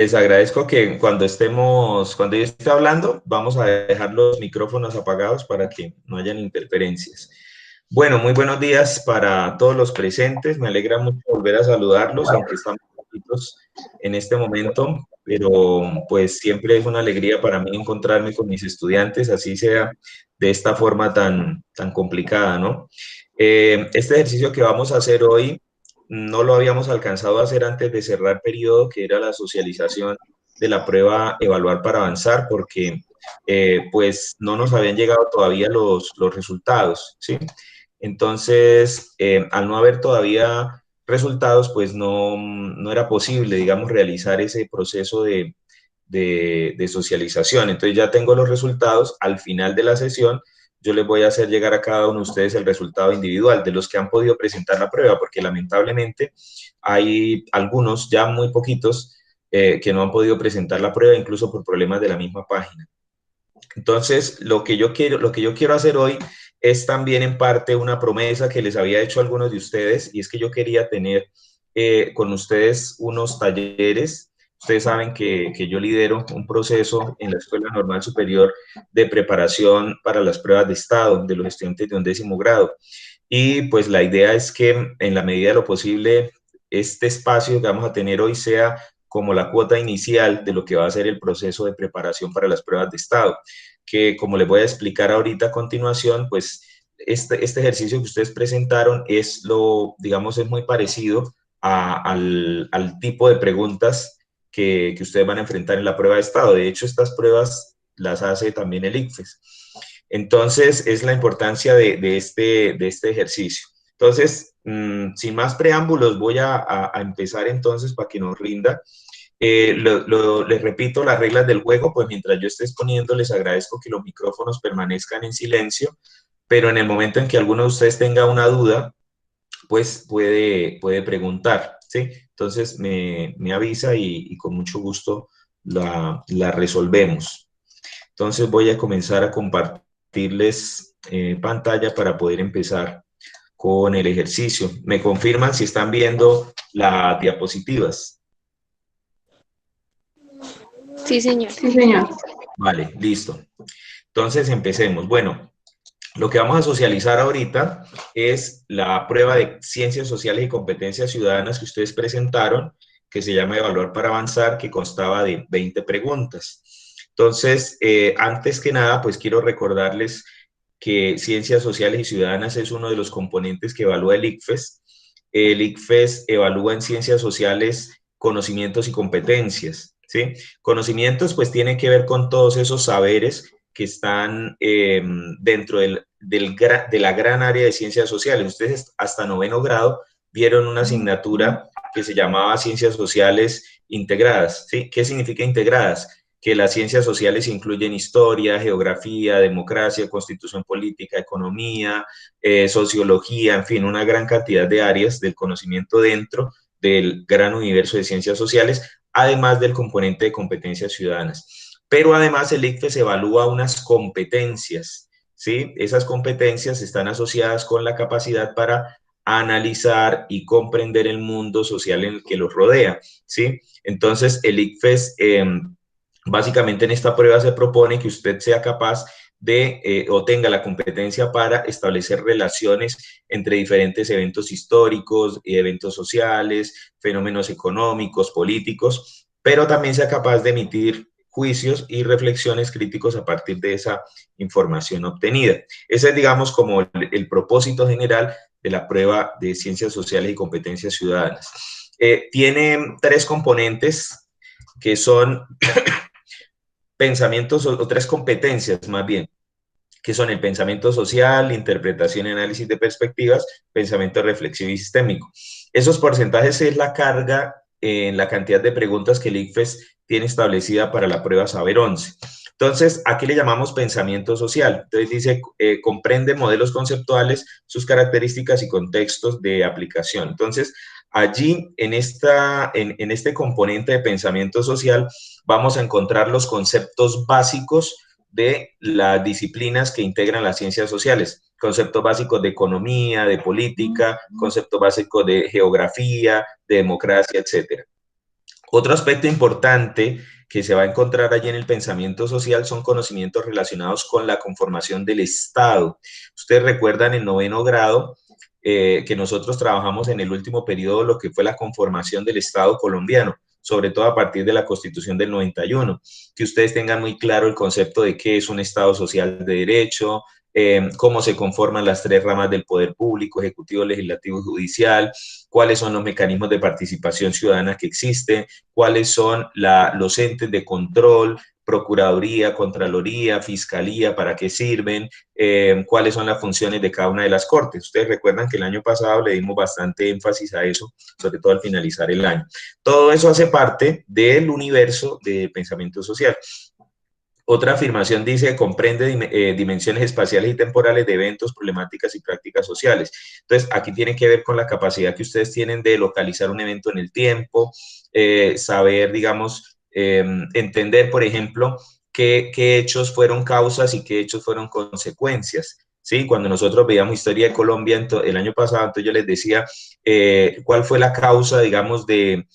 Les agradezco que cuando yo esté hablando, vamos a dejar los micrófonos apagados para que no hayan interferencias. Bueno, muy buenos días para todos los presentes. Me alegra mucho volver a saludarlos, aunque estamos poquitos en este momento, pero pues siempre es una alegría para mí encontrarme con mis estudiantes, así sea de esta forma tan complicada, ¿no? Este ejercicio que vamos a hacer hoy no lo habíamos alcanzado a hacer antes de cerrar periodo, que era la socialización de la prueba Evaluar para Avanzar, porque pues no nos habían llegado todavía los resultados, ¿sí? Entonces, al no haber todavía resultados, pues no era posible, digamos, realizar ese proceso de socialización. Entonces ya tengo los resultados. Al final de la sesión yo les voy a hacer llegar a cada uno de ustedes el resultado individual de los que han podido presentar la prueba, porque lamentablemente hay algunos, ya muy poquitos, que no han podido presentar la prueba, incluso por problemas de la misma página. Entonces, lo que yo quiero hacer hoy es también en parte una promesa que les había hecho a algunos de ustedes, y es que yo quería tener con ustedes unos talleres. Ustedes saben que yo lidero un proceso en la Escuela Normal Superior de preparación para las pruebas de estado de los estudiantes de 11º grado. Y pues la idea es que en la medida de lo posible, este espacio que vamos a tener hoy sea como la cuota inicial de lo que va a ser el proceso de preparación para las pruebas de estado, que como les voy a explicar ahorita a continuación, pues este ejercicio que ustedes presentaron digamos, es muy parecido al tipo de preguntas que ustedes van a enfrentar en la prueba de estado. De hecho, estas pruebas las hace también el ICFES. Entonces, es la importancia de este ejercicio. Entonces, sin más preámbulos, voy a empezar entonces para que nos rinda. Les repito las reglas del juego, pues mientras yo esté exponiendo, les agradezco que los micrófonos permanezcan en silencio, pero en el momento en que alguno de ustedes tenga una duda, pues puede preguntar, ¿sí? Entonces me avisa y con mucho gusto la resolvemos. Entonces voy a comenzar a compartirles pantalla para poder empezar con el ejercicio. ¿Me confirman si están viendo las diapositivas? Sí, señor. Sí, señor. Vale, listo. Entonces empecemos. Bueno, lo que vamos a socializar ahorita es la prueba de Ciencias Sociales y Competencias Ciudadanas que ustedes presentaron, que se llama Evaluar para Avanzar, que constaba de 20 preguntas. Entonces, antes que nada, pues quiero recordarles que Ciencias Sociales y Ciudadanas es uno de los componentes que evalúa el ICFES. El ICFES evalúa en Ciencias Sociales conocimientos y competencias, ¿sí? Conocimientos, pues, tienen que ver con todos esos saberes que están dentro de la gran área de ciencias sociales. Ustedes hasta 9º grado vieron una asignatura que se llamaba Ciencias Sociales Integradas, ¿sí? ¿Qué significa integradas? Que las ciencias sociales incluyen historia, geografía, democracia, constitución política, economía, sociología, en fin, una gran cantidad de áreas del conocimiento dentro del gran universo de ciencias sociales, además del componente de competencias ciudadanas. Pero además el ICFES evalúa unas competencias, ¿sí? Esas competencias están asociadas con la capacidad para analizar y comprender el mundo social en el que los rodea, ¿sí? Entonces el ICFES básicamente en esta prueba se propone que usted sea capaz de o tenga la competencia para establecer relaciones entre diferentes eventos históricos, eventos sociales, fenómenos económicos, políticos, pero también sea capaz de emitir juicios y reflexiones críticos a partir de esa información obtenida. Ese es, digamos, como el propósito general de la prueba de Ciencias Sociales y Competencias Ciudadanas. Tiene 3 componentes que son pensamientos o 3 competencias más bien, que son el pensamiento social, interpretación y análisis de perspectivas, pensamiento reflexivo y sistémico. Esos porcentajes es la carga en la cantidad de preguntas que el ICFES tiene establecida para la prueba Saber 11. Entonces, aquí le llamamos pensamiento social. Entonces dice, comprende modelos conceptuales, sus características y contextos de aplicación. Entonces, allí, en este componente de pensamiento social, vamos a encontrar los conceptos básicos de las disciplinas que integran las ciencias sociales, conceptos básicos de economía, de política, conceptos básicos de geografía, de democracia, etcétera. Otro aspecto importante que se va a encontrar allí en el pensamiento social son conocimientos relacionados con la conformación del Estado. Ustedes recuerdan en noveno grado que nosotros trabajamos en el último periodo lo que fue la conformación del Estado colombiano, sobre todo a partir de la Constitución del 91, que ustedes tengan muy claro el concepto de qué es un Estado social de derecho, cómo se conforman las tres ramas del poder público, ejecutivo, legislativo y judicial, cuáles son los mecanismos de participación ciudadana que existen, cuáles son los entes de control, Procuraduría, Contraloría, Fiscalía, para qué sirven, cuáles son las funciones de cada una de las cortes. Ustedes recuerdan que el año pasado le dimos bastante énfasis a eso, sobre todo al finalizar el año. Todo eso hace parte del universo de pensamiento social. Otra afirmación dice, comprende dimensiones espaciales y temporales de eventos, problemáticas y prácticas sociales. Entonces, aquí tiene que ver con la capacidad que ustedes tienen de localizar un evento en el tiempo, saber, digamos, entender, por ejemplo, qué hechos fueron causas y qué hechos fueron consecuencias. ¿Sí? Cuando nosotros veíamos historia de Colombia el año pasado, entonces yo les decía cuál fue la causa, digamos, de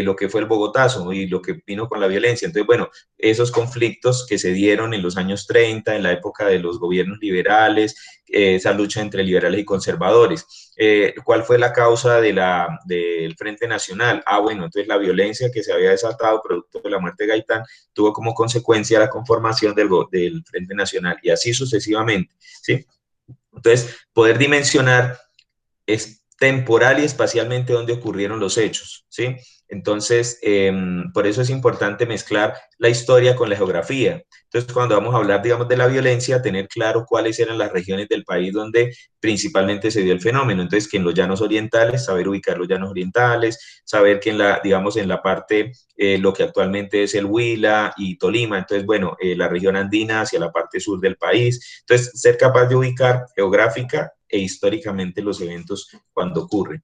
lo que fue el Bogotazo y lo que vino con la violencia. Entonces, bueno, esos conflictos que se dieron en los años 30, en la época de los gobiernos liberales, esa lucha entre liberales y conservadores. ¿Cuál fue la causa del Frente Nacional? Ah, bueno, entonces la violencia que se había desatado producto de la muerte de Gaitán tuvo como consecuencia la conformación del Frente Nacional y así sucesivamente, ¿sí? Entonces, poder dimensionar es temporal y espacialmente donde ocurrieron los hechos, ¿sí? Entonces, por eso es importante mezclar la historia con la geografía. Entonces, cuando vamos a hablar, digamos, de la violencia, tener claro cuáles eran las regiones del país donde principalmente se dio el fenómeno. Entonces, que en los llanos orientales, saber ubicar los llanos orientales, saber que digamos, en la parte, lo que actualmente es el Huila y Tolima, entonces, bueno, la región andina hacia la parte sur del país. Entonces, ser capaz de ubicar geográfica e históricamente los eventos cuando ocurren.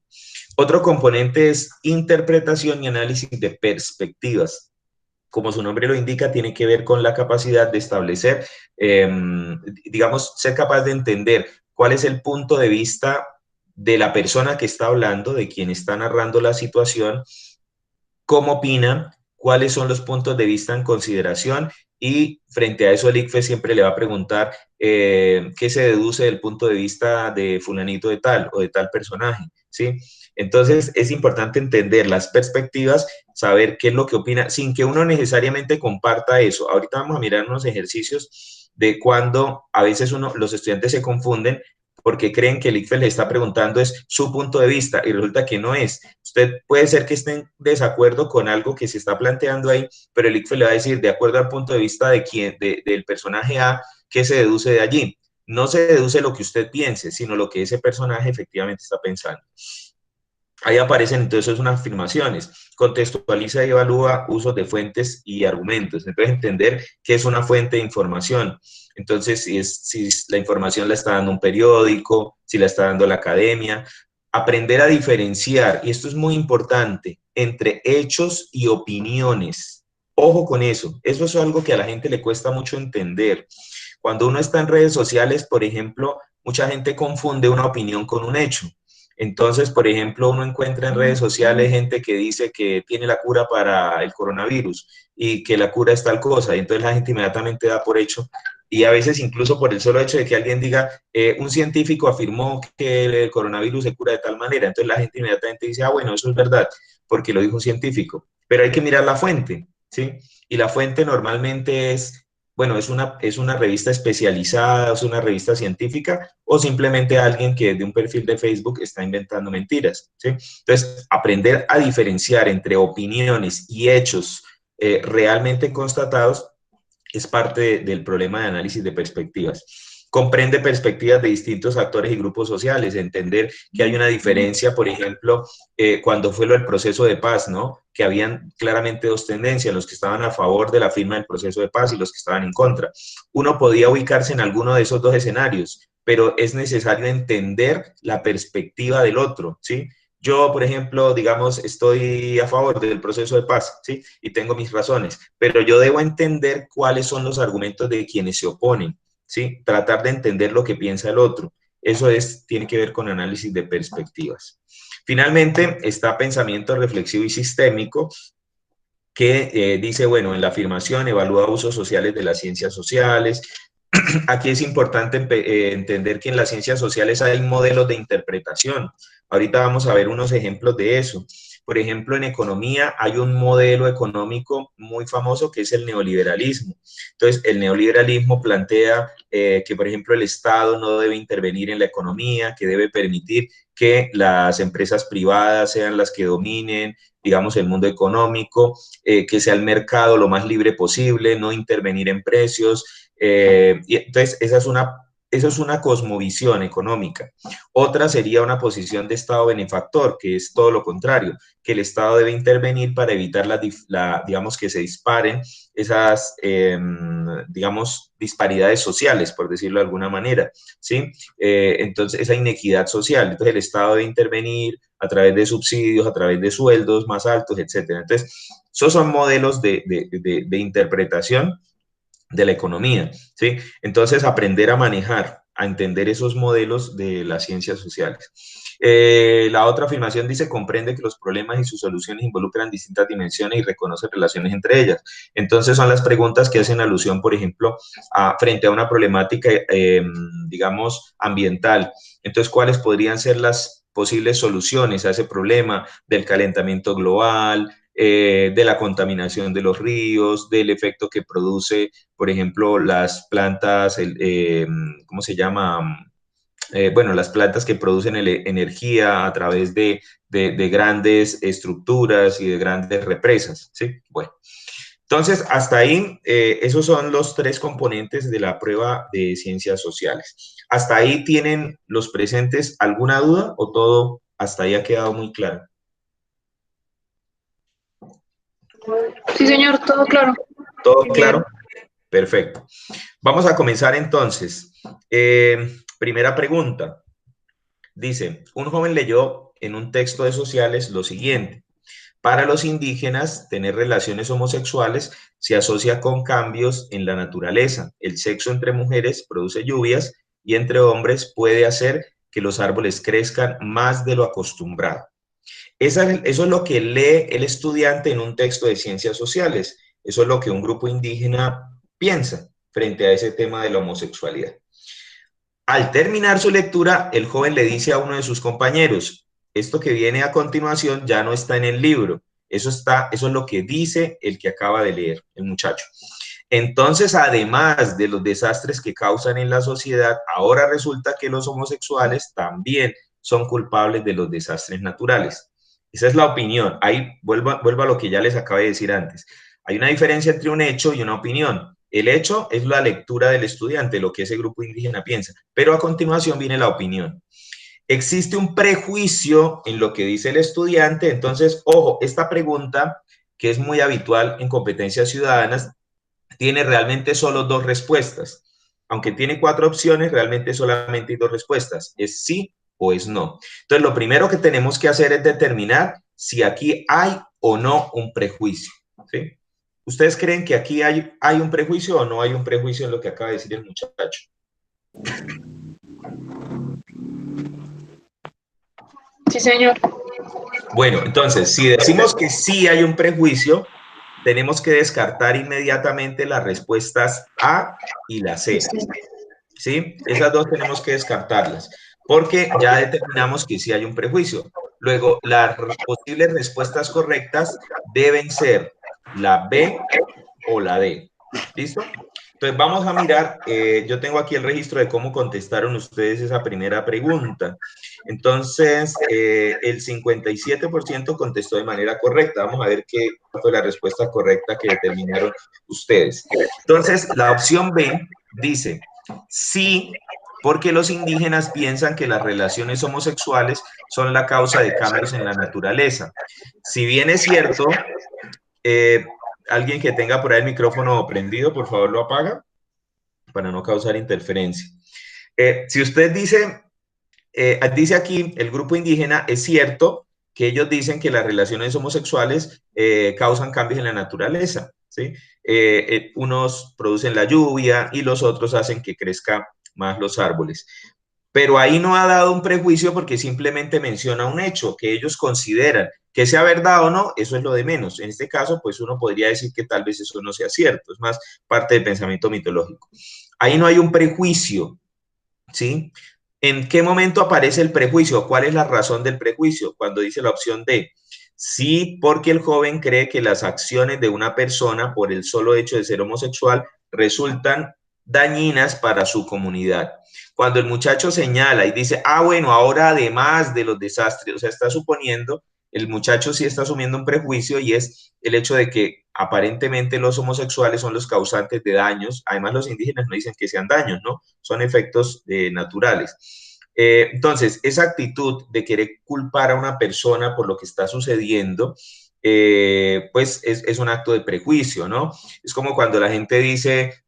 Otro componente es interpretación y análisis de perspectivas. Como su nombre lo indica, tiene que ver con la capacidad de establecer, digamos, ser capaz de entender cuál es el punto de vista de la persona que está hablando, de quien está narrando la situación, cómo opinan, cuáles son los puntos de vista en consideración y frente a eso el ICFES siempre le va a preguntar qué se deduce del punto de vista de fulanito de tal o de tal personaje, ¿sí? Entonces es importante entender las perspectivas, saber qué es lo que opina, sin que uno necesariamente comparta eso. Ahorita vamos a mirar unos ejercicios de cuando a veces los estudiantes se confunden porque creen que el ICFES le está preguntando es su punto de vista y resulta que no es. Usted puede ser que esté en desacuerdo con algo que se está planteando ahí, pero el ICFES le va a decir, de acuerdo al punto de vista del personaje A, ¿qué se deduce de allí? No se deduce lo que usted piense, sino lo que ese personaje efectivamente está pensando. Ahí aparecen entonces unas afirmaciones, contextualiza y evalúa usos de fuentes y argumentos. Entonces entender qué es una fuente de información. Entonces si la información la está dando un periódico, si la está dando la academia. Aprender a diferenciar, y esto es muy importante, entre hechos y opiniones. Ojo con eso, eso es algo que a la gente le cuesta mucho entender. Cuando uno está en redes sociales, por ejemplo, mucha gente confunde una opinión con un hecho. Entonces, por ejemplo, uno encuentra en redes sociales gente que dice que tiene la cura para el coronavirus y que la cura es tal cosa, y entonces la gente inmediatamente da por hecho, y a veces incluso por el solo hecho de que alguien diga, un científico afirmó que el coronavirus se cura de tal manera, entonces la gente inmediatamente dice, ah, bueno, eso es verdad, porque lo dijo un científico, pero hay que mirar la fuente, ¿sí? Y la fuente normalmente es bueno, es una revista especializada, es una revista científica o simplemente alguien que de un perfil de Facebook está inventando mentiras, ¿sí? Entonces, aprender a diferenciar entre opiniones y hechos realmente constatados es parte del problema de análisis de perspectivas. Comprende perspectivas de distintos actores y grupos sociales, entender que hay una diferencia, por ejemplo, cuando fue lo del proceso de paz, ¿no? Que habían claramente dos tendencias, los que estaban a favor de la firma del proceso de paz y los que estaban en contra. Uno podía ubicarse en alguno de esos dos escenarios, pero es necesario entender la perspectiva del otro, ¿sí? Yo, por ejemplo, digamos, estoy a favor del proceso de paz, ¿sí? Y tengo mis razones, pero yo debo entender cuáles son los argumentos de quienes se oponen, ¿sí? Tratar de entender lo que piensa el otro. Eso tiene que ver con análisis de perspectivas. Finalmente, está pensamiento reflexivo y sistémico. que dice, bueno, en la afirmación evalúa usos sociales de las ciencias sociales. Aquí es importante entender que en las ciencias sociales hay modelos de interpretación. Ahorita vamos a ver unos ejemplos de eso. Por ejemplo, en economía hay un modelo económico muy famoso que es el neoliberalismo. Entonces, el neoliberalismo plantea que, por ejemplo, el Estado no debe intervenir en la economía, que debe permitir que las empresas privadas sean las que dominen, digamos, el mundo económico, que sea el mercado lo más libre posible, no intervenir en precios. Y entonces, esa es una cosmovisión económica. Otra sería una posición de Estado benefactor, que es todo lo contrario, que el Estado debe intervenir para evitar digamos, que se disparen esas, digamos, disparidades sociales, por decirlo de alguna manera, ¿sí? Entonces, esa inequidad social. Entonces, el Estado debe intervenir a través de subsidios, a través de sueldos más altos, etcétera. Entonces, esos son modelos de interpretación de la economía, ¿sí? Entonces, aprender a manejar, a entender esos modelos de las ciencias sociales. La otra afirmación dice, comprende que los problemas y sus soluciones involucran distintas dimensiones y reconoce relaciones entre ellas. Entonces, son las preguntas que hacen alusión, por ejemplo, frente a una problemática, digamos, ambiental. Entonces, ¿cuáles podrían ser las posibles soluciones a ese problema del calentamiento global, de la contaminación de los ríos, del efecto que produce, por ejemplo, las plantas, ¿cómo se llama? Bueno, las plantas que producen energía a través de grandes estructuras y de grandes represas, ¿sí? Bueno, entonces, hasta ahí, esos son los tres componentes de la prueba de ciencias sociales. ¿Hasta ahí tienen los presentes alguna duda o todo hasta ahí ha quedado muy claro? Sí, señor, todo claro. ¿Todo Bien. claro? Perfecto. Vamos a comenzar entonces. Primera pregunta. Dice, un joven leyó en un texto de sociales lo siguiente. Para los indígenas, tener relaciones homosexuales se asocia con cambios en la naturaleza. El sexo entre mujeres produce lluvias y entre hombres puede hacer que los árboles crezcan más de lo acostumbrado. Eso es lo que lee el estudiante en un texto de ciencias sociales. Eso es lo que un grupo indígena piensa frente a ese tema de la homosexualidad. Al terminar su lectura, el joven le dice a uno de sus compañeros, esto que viene a continuación ya no está en el libro, eso es lo que dice el que acaba de leer, el muchacho. Entonces, además de los desastres que causan en la sociedad, ahora resulta que los homosexuales también son culpables de los desastres naturales. Esa es la opinión. Ahí vuelvo a lo que ya les acabé de decir antes. Hay una diferencia entre un hecho y una opinión. El hecho es la lectura del estudiante, lo que ese grupo indígena piensa, pero a continuación viene la opinión. Existe un prejuicio en lo que dice el estudiante, entonces, ojo, esta pregunta, que es muy habitual en competencias ciudadanas, tiene realmente solo dos respuestas. Aunque tiene cuatro opciones, realmente solamente hay dos respuestas, es sí o es no. Entonces, lo primero que tenemos que hacer es determinar si aquí hay o no un prejuicio, ¿sí? ¿Ustedes creen que aquí hay un prejuicio o no hay un prejuicio en lo que acaba de decir el muchacho? Sí, señor. Bueno, entonces, si decimos que sí hay un prejuicio, tenemos que descartar inmediatamente las respuestas A y la C. ¿Sí? Esas dos tenemos que descartarlas, porque ya determinamos que sí hay un prejuicio. Luego, las posibles respuestas correctas deben ser la B o la D. ¿Listo? Entonces vamos a mirar, yo tengo aquí el registro de cómo contestaron ustedes esa primera pregunta. Entonces, el 57% contestó de manera correcta. Vamos a ver qué fue la respuesta correcta que determinaron ustedes. Entonces, la opción B dice, sí, porque los indígenas piensan que las relaciones homosexuales son la causa de cambios en la naturaleza. Si bien es cierto, alguien que tenga por ahí el micrófono prendido, por favor lo apaga para no causar interferencia. Si usted dice aquí, el grupo indígena, es cierto que ellos dicen que las relaciones homosexuales causan cambios en la naturaleza, ¿sí? Unos producen la lluvia y los otros hacen que crezcan más los árboles. pero ahí no ha dado un prejuicio porque simplemente menciona un hecho que ellos consideran que sea verdad o no, eso es lo de menos. En este caso, pues uno podría decir que tal vez eso no sea cierto, es más parte del pensamiento mitológico. Ahí no hay un prejuicio, ¿sí? ¿En qué momento aparece el prejuicio? ¿Cuál es la razón del prejuicio? Cuando dice la opción D. Sí, porque el joven cree que las acciones de una persona por el solo hecho de ser homosexual resultan dañinas para su comunidad. Cuando el muchacho señala y dice, ah, bueno, ahora además de los desastres, o sea, está suponiendo, el muchacho sí está asumiendo un prejuicio y es el hecho de que aparentemente los homosexuales son los causantes de daños. Además, los indígenas no dicen que sean daños, ¿no? Son efectos naturales. Entonces, esa actitud de querer culpar a una persona por lo que está sucediendo, pues es un acto de prejuicio, ¿no? Es como cuando la gente dice,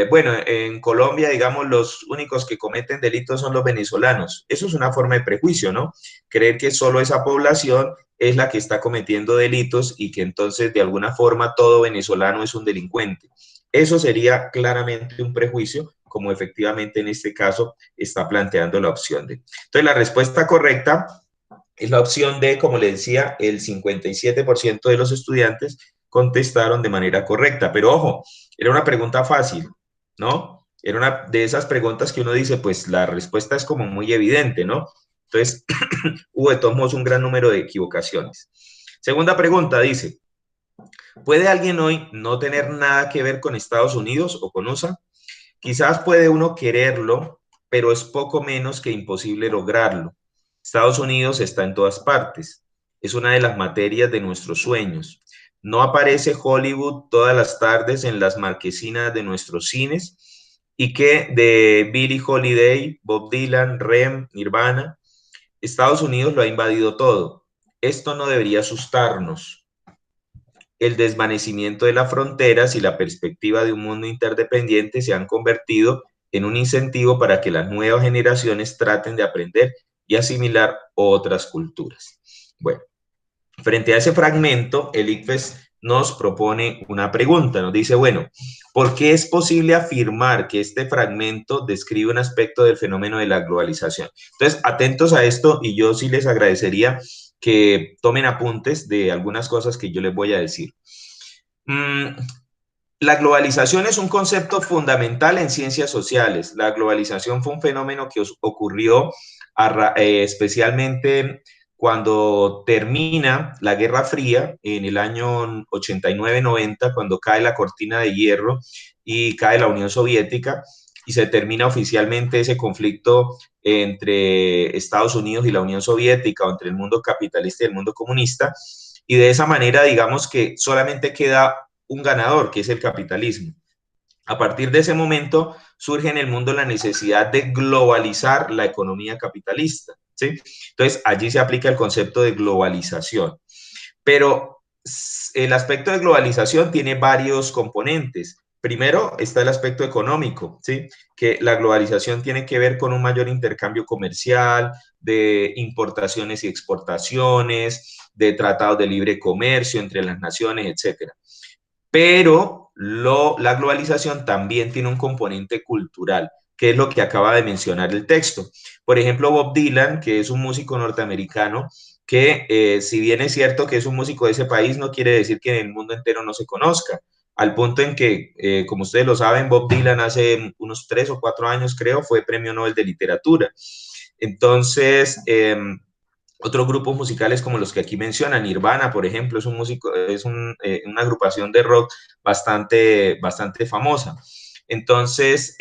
bueno, en Colombia, digamos, los únicos que cometen delitos son los venezolanos. Eso es una forma de prejuicio, ¿no? Creer que solo esa población es la que está cometiendo delitos y que entonces de alguna forma todo venezolano es un delincuente. Eso sería claramente un prejuicio, como efectivamente en este caso está planteando la opción D. Entonces, la respuesta correcta es la opción D, como le decía, el 57% de los estudiantes contestaron de manera correcta. Pero ojo, era una pregunta fácil, ¿no? Era una de esas preguntas que uno dice, pues la respuesta es como muy evidente, ¿no? Entonces, hubo de todos modos un gran número de equivocaciones. Segunda pregunta dice, ¿puede alguien hoy no tener nada que ver con Estados Unidos o con USA? Quizás puede uno quererlo, pero es poco menos que imposible lograrlo. Estados Unidos está en todas partes. Es una de las materias de nuestros sueños. No aparece Hollywood todas las tardes en las marquesinas de nuestros cines. Y que de Billie Holiday, Bob Dylan, Rem, Nirvana, Estados Unidos lo ha invadido todo. Esto no debería asustarnos. El desvanecimiento de las fronteras y la perspectiva de un mundo interdependiente se han convertido en un incentivo para que las nuevas generaciones traten de aprender y asimilar otras culturas. Bueno, frente a ese fragmento, el ICFES nos propone una pregunta, nos dice, bueno, ¿por qué es posible afirmar que este fragmento describe un aspecto del fenómeno de la globalización? Entonces, atentos a esto y yo sí les agradecería que tomen apuntes de algunas cosas que yo les voy a decir. La globalización es un concepto fundamental en ciencias sociales. La globalización fue un fenómeno que ocurrió especialmente cuando termina la Guerra Fría en el año 89-90, cuando cae la cortina de hierro y cae la Unión Soviética y se termina oficialmente ese conflicto entre Estados Unidos y la Unión Soviética, o entre el mundo capitalista y el mundo comunista. Y de esa manera, digamos que solamente queda un ganador, que es el capitalismo. A partir de ese momento surge en el mundo la necesidad de globalizar la economía capitalista, ¿sí? Entonces, allí se aplica el concepto de globalización. Pero el aspecto de globalización tiene varios componentes. Primero está el aspecto económico, ¿sí? Que la globalización tiene que ver con un mayor intercambio comercial, de importaciones y exportaciones, de tratados de libre comercio entre las naciones, etcétera. Pero la globalización también tiene un componente cultural, que es lo que acaba de mencionar el texto. Por ejemplo, Bob Dylan, que es un músico norteamericano, que si bien es cierto que es un músico de ese país, no quiere decir que en el mundo entero no se conozca. Al punto en que, como ustedes lo saben, Bob Dylan hace unos 3 o 4 años, creo, fue premio Nobel de Literatura. Entonces, otros grupos musicales como los que aquí mencionan, Nirvana, por ejemplo, es un músico, una agrupación de rock bastante famosa. Entonces,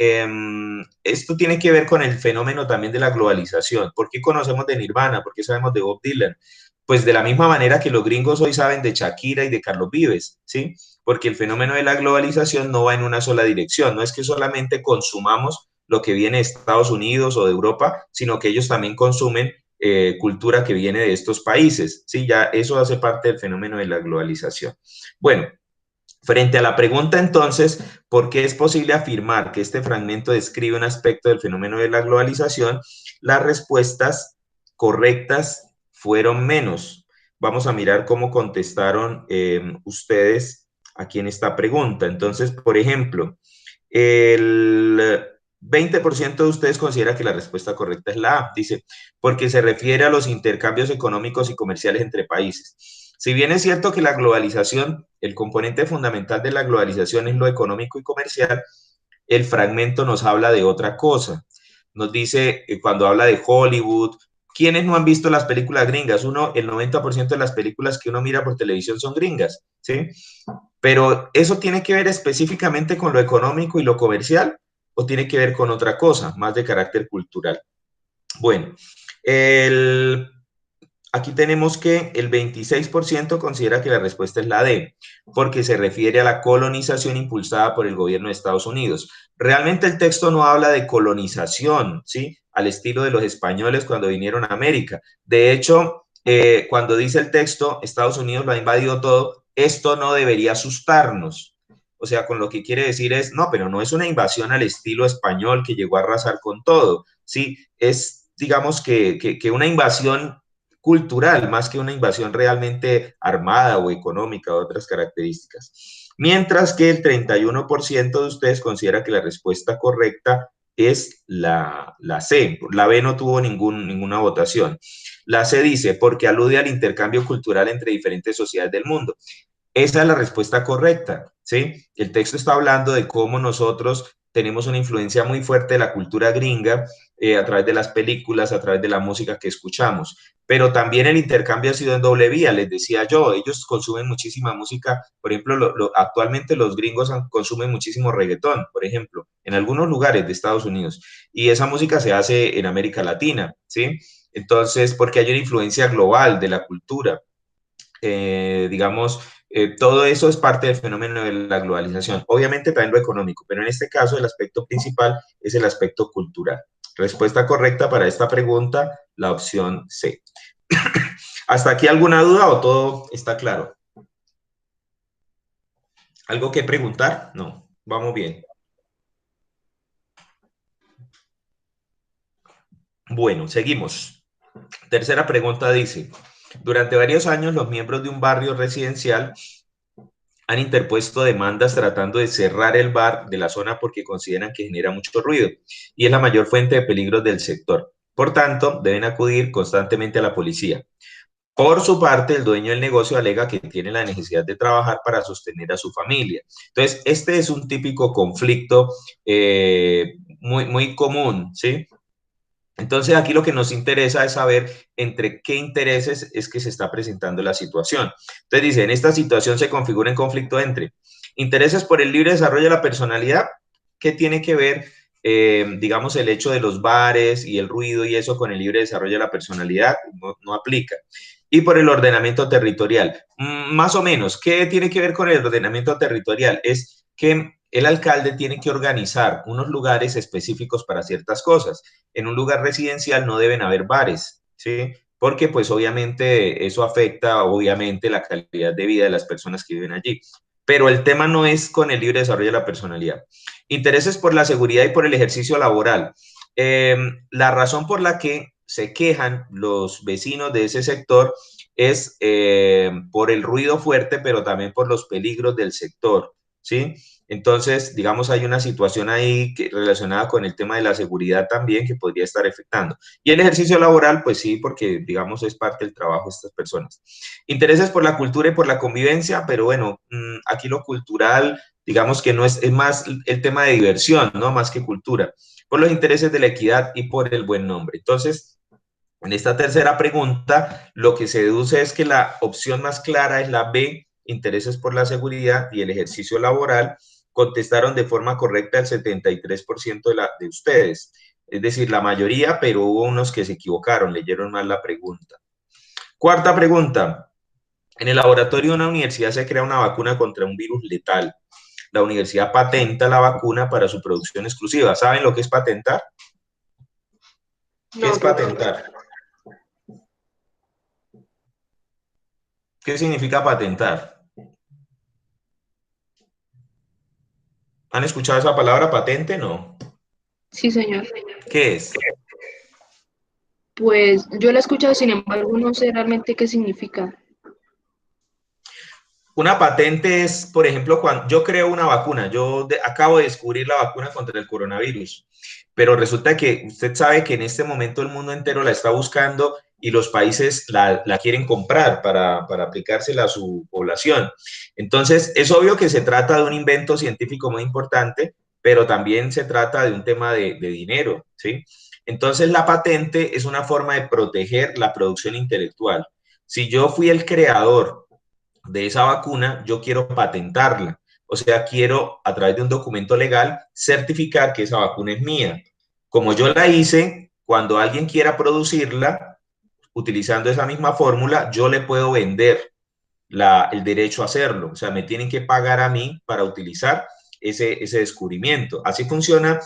esto tiene que ver con el fenómeno también de la globalización. ¿Por qué conocemos de Nirvana? ¿Por qué sabemos de Bob Dylan? Pues de la misma manera que los gringos hoy saben de Shakira y de Carlos Vives, ¿sí? Porque el fenómeno de la globalización no va en una sola dirección, no es que solamente consumamos lo que viene de Estados Unidos o de Europa, sino que ellos también consumen cultura que viene de estos países. Sí, ya eso hace parte del fenómeno de la globalización. Bueno, frente a la pregunta entonces, ¿por qué es posible afirmar que este fragmento describe un aspecto del fenómeno de la globalización? Las respuestas correctas fueron menos. Vamos a mirar cómo contestaron ustedes aquí en esta pregunta. Entonces, por ejemplo, el 20% de ustedes considera que la respuesta correcta es la A. Dice, porque se refiere a los intercambios económicos y comerciales entre países. Si bien es cierto que la globalización, el componente fundamental de la globalización es lo económico y comercial, el fragmento nos habla de otra cosa. Nos dice, cuando habla de Hollywood, ¿quiénes no han visto las películas gringas? El 90% de las películas que uno mira por televisión son gringas, ¿sí? Pero ¿eso tiene que ver específicamente con lo económico y lo comercial o tiene que ver con otra cosa, más de carácter cultural? Bueno, aquí tenemos que el 26% considera que la respuesta es la D, porque se refiere a la colonización impulsada por el gobierno de Estados Unidos. Realmente el texto no habla de colonización, ¿sí? Al estilo de los españoles cuando vinieron a América. De hecho, cuando dice el texto, Estados Unidos lo ha invadido todo, esto no debería asustarnos. O sea, con lo que quiere decir es, no, pero no es una invasión al estilo español que llegó a arrasar con todo, ¿sí? Es, digamos, que una invasión cultural, más que una invasión realmente armada o económica o otras características. Mientras que el 31% de ustedes considera que la respuesta correcta es la C. La B no tuvo ninguna votación. La C dice, porque alude al intercambio cultural entre diferentes sociedades del mundo. Esa es la respuesta correcta, ¿sí? El texto está hablando de cómo nosotros tenemos una influencia muy fuerte de la cultura gringa a través de las películas, a través de la música que escuchamos. Pero también el intercambio ha sido en doble vía, les decía yo, ellos consumen muchísima música, por ejemplo, actualmente los gringos consumen muchísimo reggaetón, por ejemplo, en algunos lugares de Estados Unidos, y esa música se hace en América Latina, ¿sí? Entonces, porque hay una influencia global de la cultura, digamos, todo eso es parte del fenómeno de la globalización. Obviamente también lo económico, pero en este caso el aspecto principal es el aspecto cultural. Respuesta correcta para esta pregunta, la opción C. ¿Hasta aquí alguna duda o todo está claro? ¿Algo que preguntar? No, vamos bien. Bueno, seguimos. Tercera pregunta dice, durante varios años los miembros de un barrio residencial han interpuesto demandas tratando de cerrar el bar de la zona porque consideran que genera mucho ruido y es la mayor fuente de peligros del sector. Por tanto, deben acudir constantemente a la policía. Por su parte, el dueño del negocio alega que tiene la necesidad de trabajar para sostener a su familia. Entonces, este es un típico conflicto muy común, ¿sí? Entonces, aquí lo que nos interesa es saber entre qué intereses es que se está presentando la situación. Entonces, dice, en esta situación se configura un conflicto entre intereses por el libre desarrollo de la personalidad, que tiene que ver, digamos, el hecho de los bares y el ruido y eso con el libre desarrollo de la personalidad, no aplica. Y por el ordenamiento territorial. Más o menos, ¿qué tiene que ver con el ordenamiento territorial? Es que el alcalde tiene que organizar unos lugares específicos para ciertas cosas. En un lugar residencial no deben haber bares, ¿sí? Porque pues obviamente eso afecta obviamente la calidad de vida de las personas que viven allí. Pero el tema no es con el libre desarrollo de la personalidad. Intereses por la seguridad y por el ejercicio laboral. La razón por la que se quejan los vecinos de ese sector es por el ruido fuerte, pero también por los peligros del sector, ¿sí? Entonces, digamos, hay una situación ahí relacionada con el tema de la seguridad también que podría estar afectando. Y el ejercicio laboral, pues sí, porque, digamos, es parte del trabajo de estas personas. Intereses por la cultura y por la convivencia, pero bueno, aquí lo cultural, digamos que no es más el tema de diversión, ¿no? Más que cultura. Por los intereses de la equidad y por el buen nombre. Entonces, en esta tercera pregunta, lo que se deduce es que la opción más clara es la B, intereses por la seguridad y el ejercicio laboral. Contestaron de forma correcta el 73% de ustedes. Es decir, la mayoría, pero hubo unos que se equivocaron, leyeron mal la pregunta. Cuarta pregunta. En el laboratorio de una universidad se crea una vacuna contra un virus letal. La universidad patenta la vacuna para su producción exclusiva. ¿Saben lo que es patentar? ¿Qué No, es profesor. patentar? ¿Qué significa patentar? ¿Han escuchado esa palabra patente? No. Sí, señor. ¿Qué es? Pues yo la he escuchado, sin embargo, no sé realmente qué significa. Una patente es, por ejemplo, cuando yo creo una vacuna, acabo de descubrir la vacuna contra el coronavirus, pero resulta que usted sabe que en este momento el mundo entero la está buscando y los países la quieren comprar para aplicársela a su población. Entonces, es obvio que se trata de un invento científico muy importante, pero también se trata de un tema de dinero, ¿sí? Entonces, la patente es una forma de proteger la producción intelectual. Si yo fui el creador de esa vacuna, yo quiero patentarla. O sea, quiero a través de un documento legal certificar que esa vacuna es mía. Como yo la hice, cuando alguien quiera producirla, utilizando esa misma fórmula, yo le puedo vender el derecho a hacerlo. O sea, me tienen que pagar a mí para utilizar ese descubrimiento. Así funciona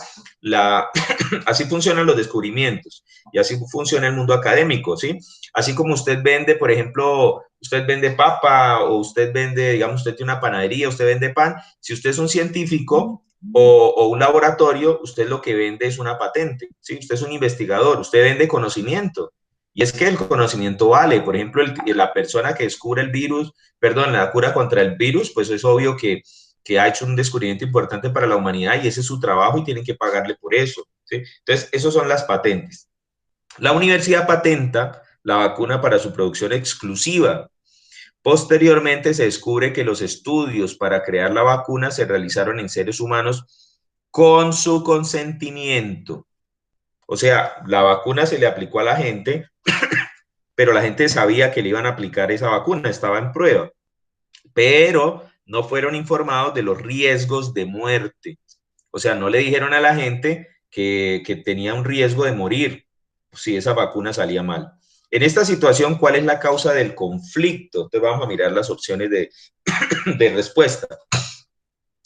así funcionan los descubrimientos y así funciona el mundo académico, ¿sí? Así como usted vende, por ejemplo, usted vende papa o usted vende, digamos, usted tiene una panadería, usted vende pan, si usted es un científico o un laboratorio, usted lo que vende es una patente, ¿sí? Usted es un investigador, usted vende conocimiento. Y es que el conocimiento vale. Por ejemplo, la persona que descubre el virus, perdón, la cura contra el virus, pues es obvio que ha hecho un descubrimiento importante para la humanidad y ese es su trabajo y tienen que pagarle por eso, ¿sí? Entonces, esos son las patentes. La universidad patenta la vacuna para su producción exclusiva. Posteriormente se descubre que los estudios para crear la vacuna se realizaron en seres humanos con su consentimiento. O sea, la vacuna se le aplicó a la gente, pero la gente sabía que le iban a aplicar esa vacuna, estaba en prueba, pero no fueron informados de los riesgos de muerte. O sea, no le dijeron a la gente que tenía un riesgo de morir si esa vacuna salía mal. En esta situación, ¿cuál es la causa del conflicto? Entonces vamos a mirar las opciones de respuesta.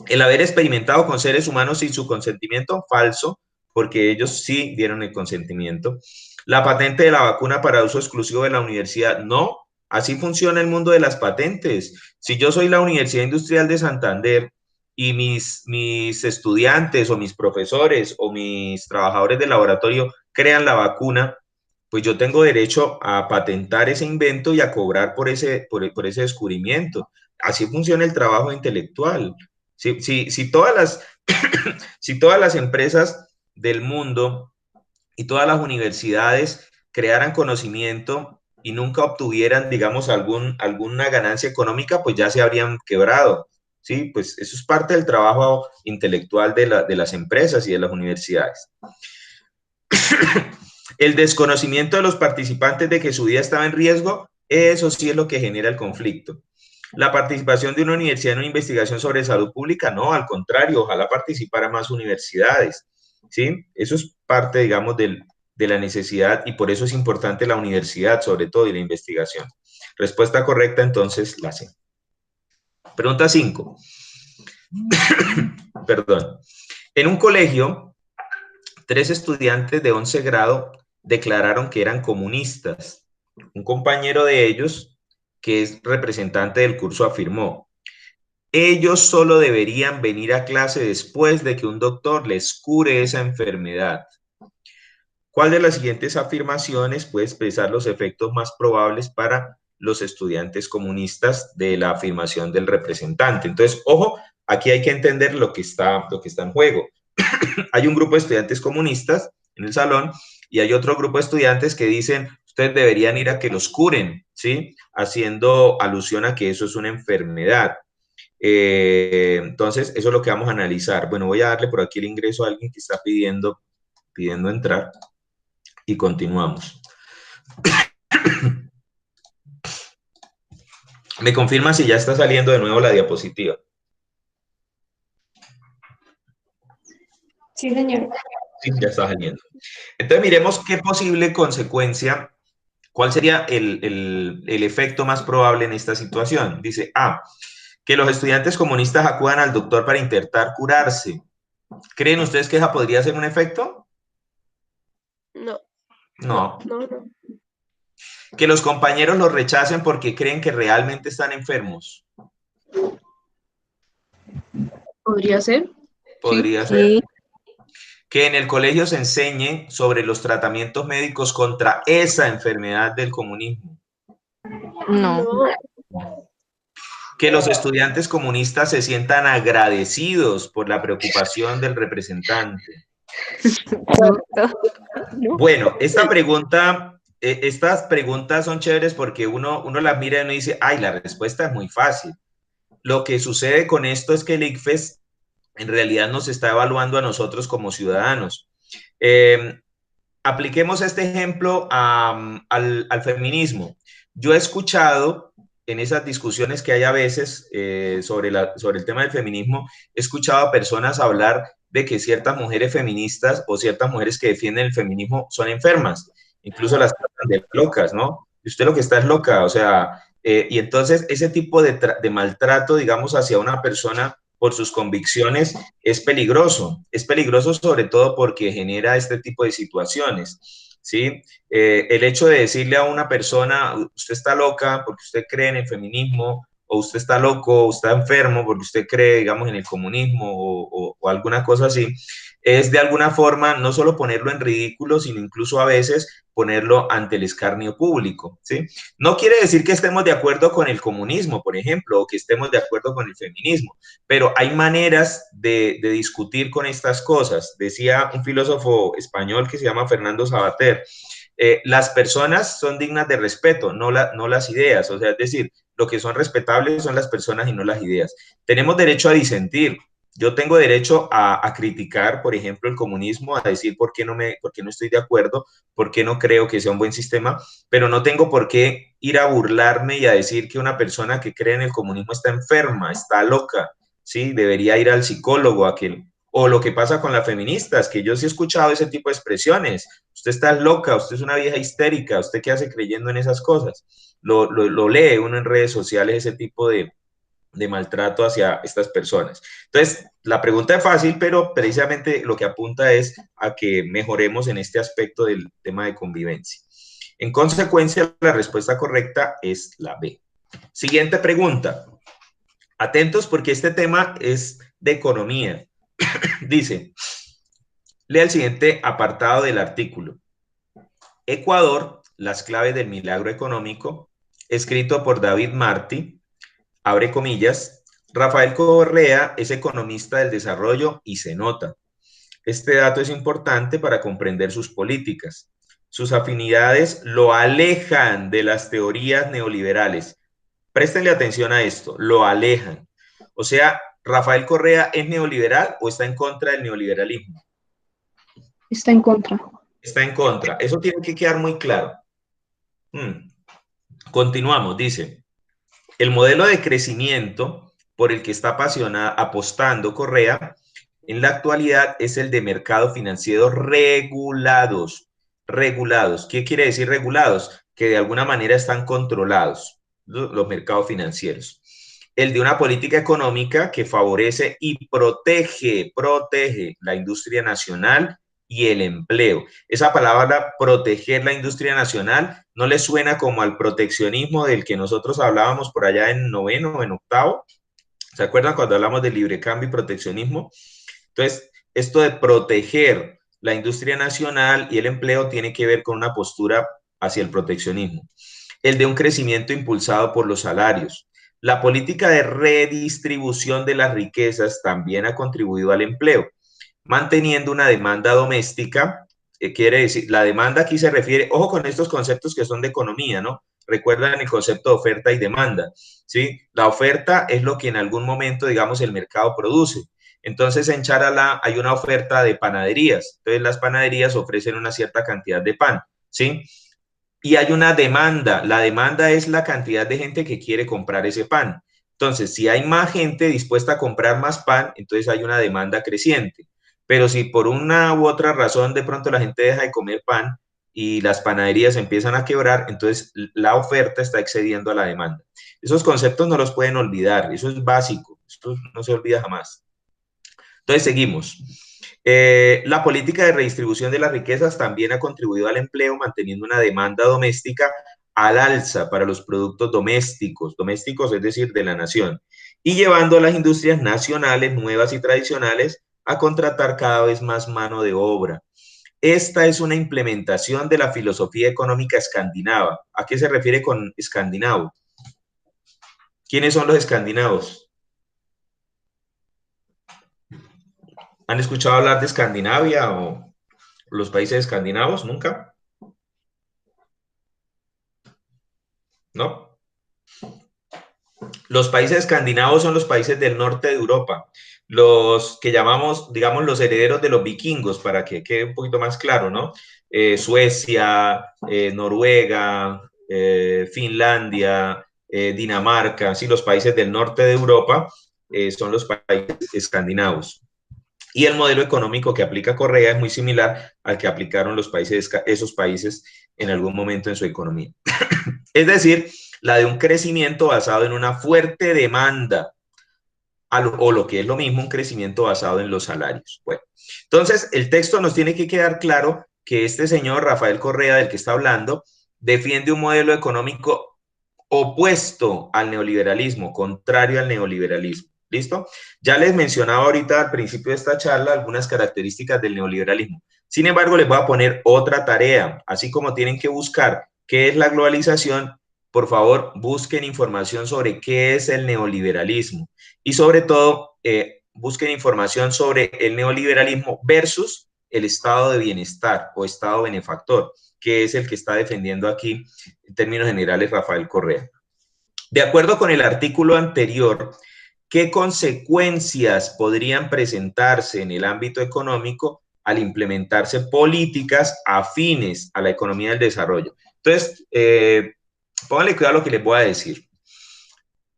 El haber experimentado con seres humanos sin su consentimiento, falso, porque ellos sí dieron el consentimiento. La patente de la vacuna para uso exclusivo de la universidad, no. Así funciona el mundo de las patentes. Si yo soy la Universidad Industrial de Santander y mis estudiantes o mis profesores o mis trabajadores de laboratorio crean la vacuna, pues yo tengo derecho a patentar ese invento y a cobrar por ese descubrimiento. Así funciona el trabajo intelectual. Si todas si todas las empresas del mundo y todas las universidades crearan conocimiento y nunca obtuvieran, digamos, alguna ganancia económica, pues ya se habrían quebrado. Sí, pues eso es parte del trabajo intelectual de las empresas y de las universidades. El desconocimiento de los participantes de que su vida estaba en riesgo, eso sí es lo que genera el conflicto. La participación de una universidad en una investigación sobre salud pública, no, al contrario, ojalá participara más universidades, ¿sí? Eso es parte, digamos, de la necesidad y por eso es importante la universidad, sobre todo, y la investigación. Respuesta correcta, entonces, la C. Pregunta 5. Perdón. En un colegio, 3 estudiantes de 11 grado declararon que eran comunistas. Un compañero de ellos, que es representante del curso, afirmó: ellos solo deberían venir a clase después de que un doctor les cure esa enfermedad. ¿Cuál de las siguientes afirmaciones puede expresar los efectos más probables para los estudiantes comunistas de la afirmación del representante? Entonces, ojo, aquí hay que entender lo que está en juego. Hay un grupo de estudiantes comunistas en el salón y hay otro grupo de estudiantes que dicen, ustedes deberían ir a que los curen, ¿sí? Haciendo alusión a que eso es una enfermedad. Entonces, eso es lo que vamos a analizar. Bueno, voy a darle por aquí el ingreso a alguien que está pidiendo entrar y continuamos. Me confirma si ya está saliendo de nuevo la diapositiva. Sí, señor. Sí, ya está saliendo. Entonces, miremos qué posible consecuencia, cuál sería el efecto más probable en esta situación. Dice, que los estudiantes comunistas acudan al doctor para intentar curarse. ¿Creen ustedes que esa podría ser un efecto? No. No. No, no. Que los compañeros los rechacen porque creen que realmente están enfermos. ¿Podría ser? Podría ser. Que en el colegio se enseñe sobre los tratamientos médicos contra esa enfermedad del comunismo. No. Que los estudiantes comunistas se sientan agradecidos por la preocupación del representante. Bueno, estas preguntas son chéveres porque uno las mira y uno dice, ay, la respuesta es muy fácil. Lo que sucede con esto es que el ICFES en realidad nos está evaluando a nosotros como ciudadanos. Apliquemos este ejemplo al feminismo. Yo he escuchado en esas discusiones que hay a veces sobre el tema del feminismo, he escuchado a personas hablar de que ciertas mujeres feministas o ciertas mujeres que defienden el feminismo son enfermas, incluso las tratan de locas, ¿no? Y usted lo que está es loca, o sea, y entonces ese tipo de maltrato, digamos, hacia una persona por sus convicciones es peligroso sobre todo porque genera este tipo de situaciones, ¿sí? El hecho de decirle a una persona, usted está loca porque usted cree en el feminismo, o usted está loco, o está enfermo porque usted cree, digamos, en el comunismo o alguna cosa así, es de alguna forma no solo ponerlo en ridículo, sino incluso a veces ponerlo ante el escarnio público, ¿sí? No quiere decir que estemos de acuerdo con el comunismo, por ejemplo, o que estemos de acuerdo con el feminismo, pero hay maneras de discutir con estas cosas. Decía un filósofo español que se llama Fernando Savater, las personas son dignas de respeto, no las ideas, o sea, es decir, lo que son respetables son las personas y no las ideas. Tenemos derecho a disentir. Yo tengo derecho a criticar, por ejemplo, el comunismo, a decir por qué no estoy de acuerdo, por qué no creo que sea un buen sistema, pero no tengo por qué ir a burlarme y a decir que una persona que cree en el comunismo está enferma, está loca, ¿sí? Debería ir al psicólogo, o lo que pasa con las feministas, que yo sí he escuchado ese tipo de expresiones. Usted está loca, usted es una vieja histérica, ¿usted qué hace creyendo en esas cosas? Lo lee uno en redes sociales, ese tipo de maltrato hacia estas personas. Entonces, la pregunta es fácil, pero precisamente lo que apunta es a que mejoremos en este aspecto del tema de convivencia. En consecuencia, la respuesta correcta es la B. Siguiente pregunta. Atentos porque este tema es de economía. Dice, lea el siguiente apartado del artículo. Ecuador, las claves del milagro económico, escrito por David Martí, abre comillas, Rafael Correa es economista del desarrollo y se nota. Este dato es importante para comprender sus políticas. Sus afinidades lo alejan de las teorías neoliberales. Préstenle atención a esto, lo alejan. O sea, ¿Rafael Correa es neoliberal o está en contra del neoliberalismo? Está en contra. Está en contra. Eso tiene que quedar muy claro. Continuamos, dice. El modelo de crecimiento por el que está apostando Correa en la actualidad es el de mercados financieros regulados. Regulados. ¿Qué quiere decir regulados? Que de alguna manera están controlados los mercados financieros. El de una política económica que favorece y protege la industria nacional y el empleo. Esa palabra proteger la industria nacional no le suena como al proteccionismo del que nosotros hablábamos por allá en noveno o en octavo. ¿Se acuerdan cuando hablamos de libre cambio y proteccionismo? Entonces, esto de proteger la industria nacional y el empleo tiene que ver con una postura hacia el proteccionismo. El de un crecimiento impulsado por los salarios. La política de redistribución de las riquezas también ha contribuido al empleo, manteniendo una demanda doméstica, quiere decir, la demanda aquí se refiere, ojo con estos conceptos que son de economía, ¿no? Recuerdan el concepto de oferta y demanda, ¿sí? La oferta es lo que en algún momento, digamos, el mercado produce. Entonces, en Charalá hay una oferta de panaderías. Entonces, las panaderías ofrecen una cierta cantidad de pan, ¿sí? Y hay una demanda. La demanda es la cantidad de gente que quiere comprar ese pan. Entonces, si hay más gente dispuesta a comprar más pan, entonces hay una demanda creciente. Pero si por una u otra razón de pronto la gente deja de comer pan y las panaderías empiezan a quebrar, entonces la oferta está excediendo a la demanda. Esos conceptos no los pueden olvidar, eso es básico, esto no se olvida jamás. Entonces seguimos. La política de redistribución de las riquezas también ha contribuido al empleo, manteniendo una demanda doméstica al alza para los productos domésticos es decir, de la nación, y llevando a las industrias nacionales, nuevas y tradicionales, a contratar cada vez más mano de obra. Esta es una implementación de la filosofía económica escandinava. ¿A qué se refiere con escandinavo? ¿Quiénes son los escandinavos? ¿Han escuchado hablar de Escandinavia o los países escandinavos? ¿Nunca? ¿No? Los países escandinavos son los países del norte de Europa, los que llamamos, digamos, los herederos de los vikingos, para que quede un poquito más claro, ¿no? Suecia, Noruega, Finlandia, Dinamarca, sí, los países del norte de Europa son los países escandinavos. Y el modelo económico que aplica Correa es muy similar al que aplicaron los países, esos países en algún momento en su economía. Es decir, la de un crecimiento basado en una fuerte demanda, o lo que es lo mismo, un crecimiento basado en los salarios. Bueno, entonces el texto nos tiene que quedar claro que este señor Rafael Correa, del que está hablando, defiende un modelo económico opuesto al neoliberalismo, contrario al neoliberalismo. ¿Listo? Ya les mencionaba ahorita al principio de esta charla algunas características del neoliberalismo. Sin embargo, les voy a poner otra tarea. Así como tienen que buscar qué es la globalización, por favor, busquen información sobre qué es el neoliberalismo y sobre todo busquen información sobre el neoliberalismo versus el estado de bienestar o estado benefactor, que es el que está defendiendo aquí en términos generales Rafael Correa. De acuerdo con el artículo anterior, ¿qué consecuencias podrían presentarse en el ámbito económico al implementarse políticas afines a la economía del desarrollo? Entonces, pónganle cuidado a lo que les voy a decir.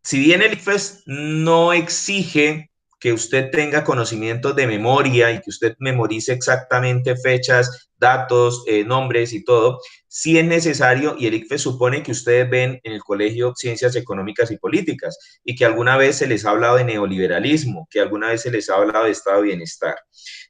Si bien el ICFES no exige que usted tenga conocimientos de memoria y que usted memorice exactamente fechas, datos, nombres y todo, sí es necesario, y el ICFES supone que ustedes ven en el colegio Ciencias Económicas y Políticas y que alguna vez se les ha hablado de neoliberalismo, que alguna vez se les ha hablado de estado de bienestar.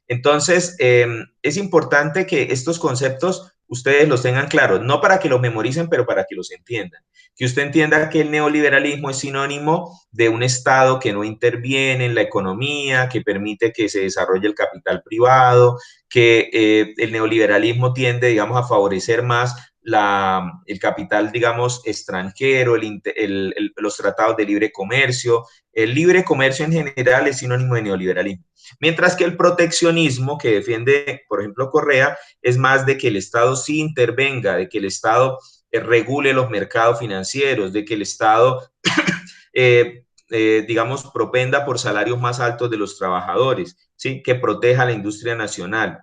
Entonces, es importante que estos conceptos ustedes los tengan claros, no para que los memoricen, pero para que los entiendan. Que usted entienda que el neoliberalismo es sinónimo de un Estado que no interviene en la economía, que permite que se desarrolle el capital privado, que el neoliberalismo tiende, digamos, a favorecer más el capital, digamos, extranjero, los tratados de libre comercio. El libre comercio en general es sinónimo de neoliberalismo. Mientras que el proteccionismo que defiende, por ejemplo, Correa, es más de que el Estado sí intervenga, de que el Estado regule los mercados financieros, de que el Estado, digamos, propenda por salarios más altos de los trabajadores, ¿sí? Que proteja la industria nacional.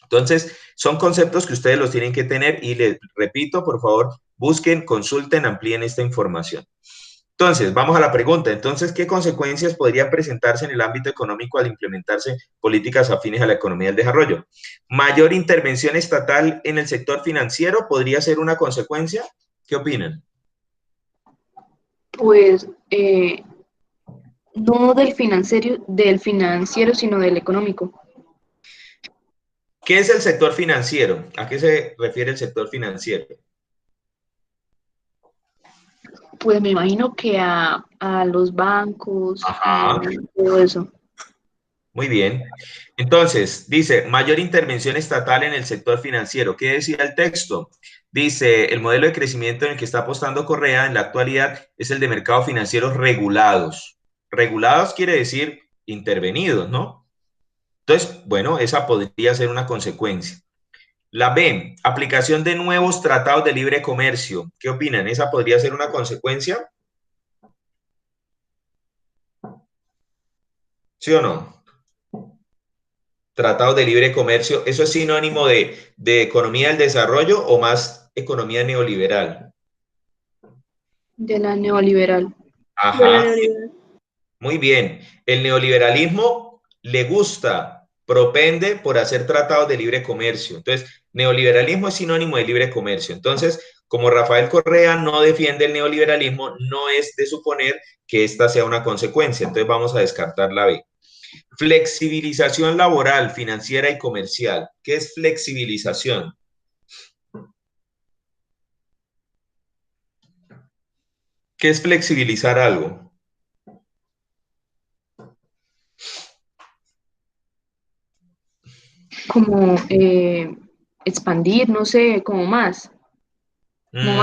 Entonces, son conceptos que ustedes los tienen que tener y les repito, por favor, busquen, consulten, amplíen esta información. Entonces, vamos a la pregunta. Entonces, ¿qué consecuencias podrían presentarse en el ámbito económico al implementarse políticas afines a la economía del desarrollo? ¿Mayor intervención estatal en el sector financiero podría ser una consecuencia? ¿Qué opinan? Pues no del financiero, sino del económico. ¿Qué es el sector financiero? ¿A qué se refiere el sector financiero? Pues me imagino que a los bancos Ajá. y todo eso. Muy bien. Entonces, dice, mayor intervención estatal en el sector financiero. ¿Qué decía el texto? Dice, el modelo de crecimiento en el que está apostando Correa en la actualidad es el de mercados financieros regulados. Regulados quiere decir intervenidos, ¿no? Entonces, bueno, esa podría ser una consecuencia. La B, aplicación de nuevos tratados de libre comercio. ¿Qué opinan? ¿Esa podría ser una consecuencia? ¿Sí o no? Tratados de libre comercio, ¿eso es sinónimo de economía del desarrollo o más economía neoliberal? De la neoliberal. De la Ajá, neoliberal. muy bien. El neoliberalismo le gusta, propende por hacer tratados de libre comercio. Entonces, neoliberalismo es sinónimo de libre comercio. Entonces, como Rafael Correa no defiende el neoliberalismo, no es de suponer que esta sea una consecuencia. Entonces, vamos a descartar la B. Flexibilización laboral, financiera y comercial. ¿Qué es flexibilización? ¿Qué es flexibilizar algo? Como expandir, no sé, como más Mm,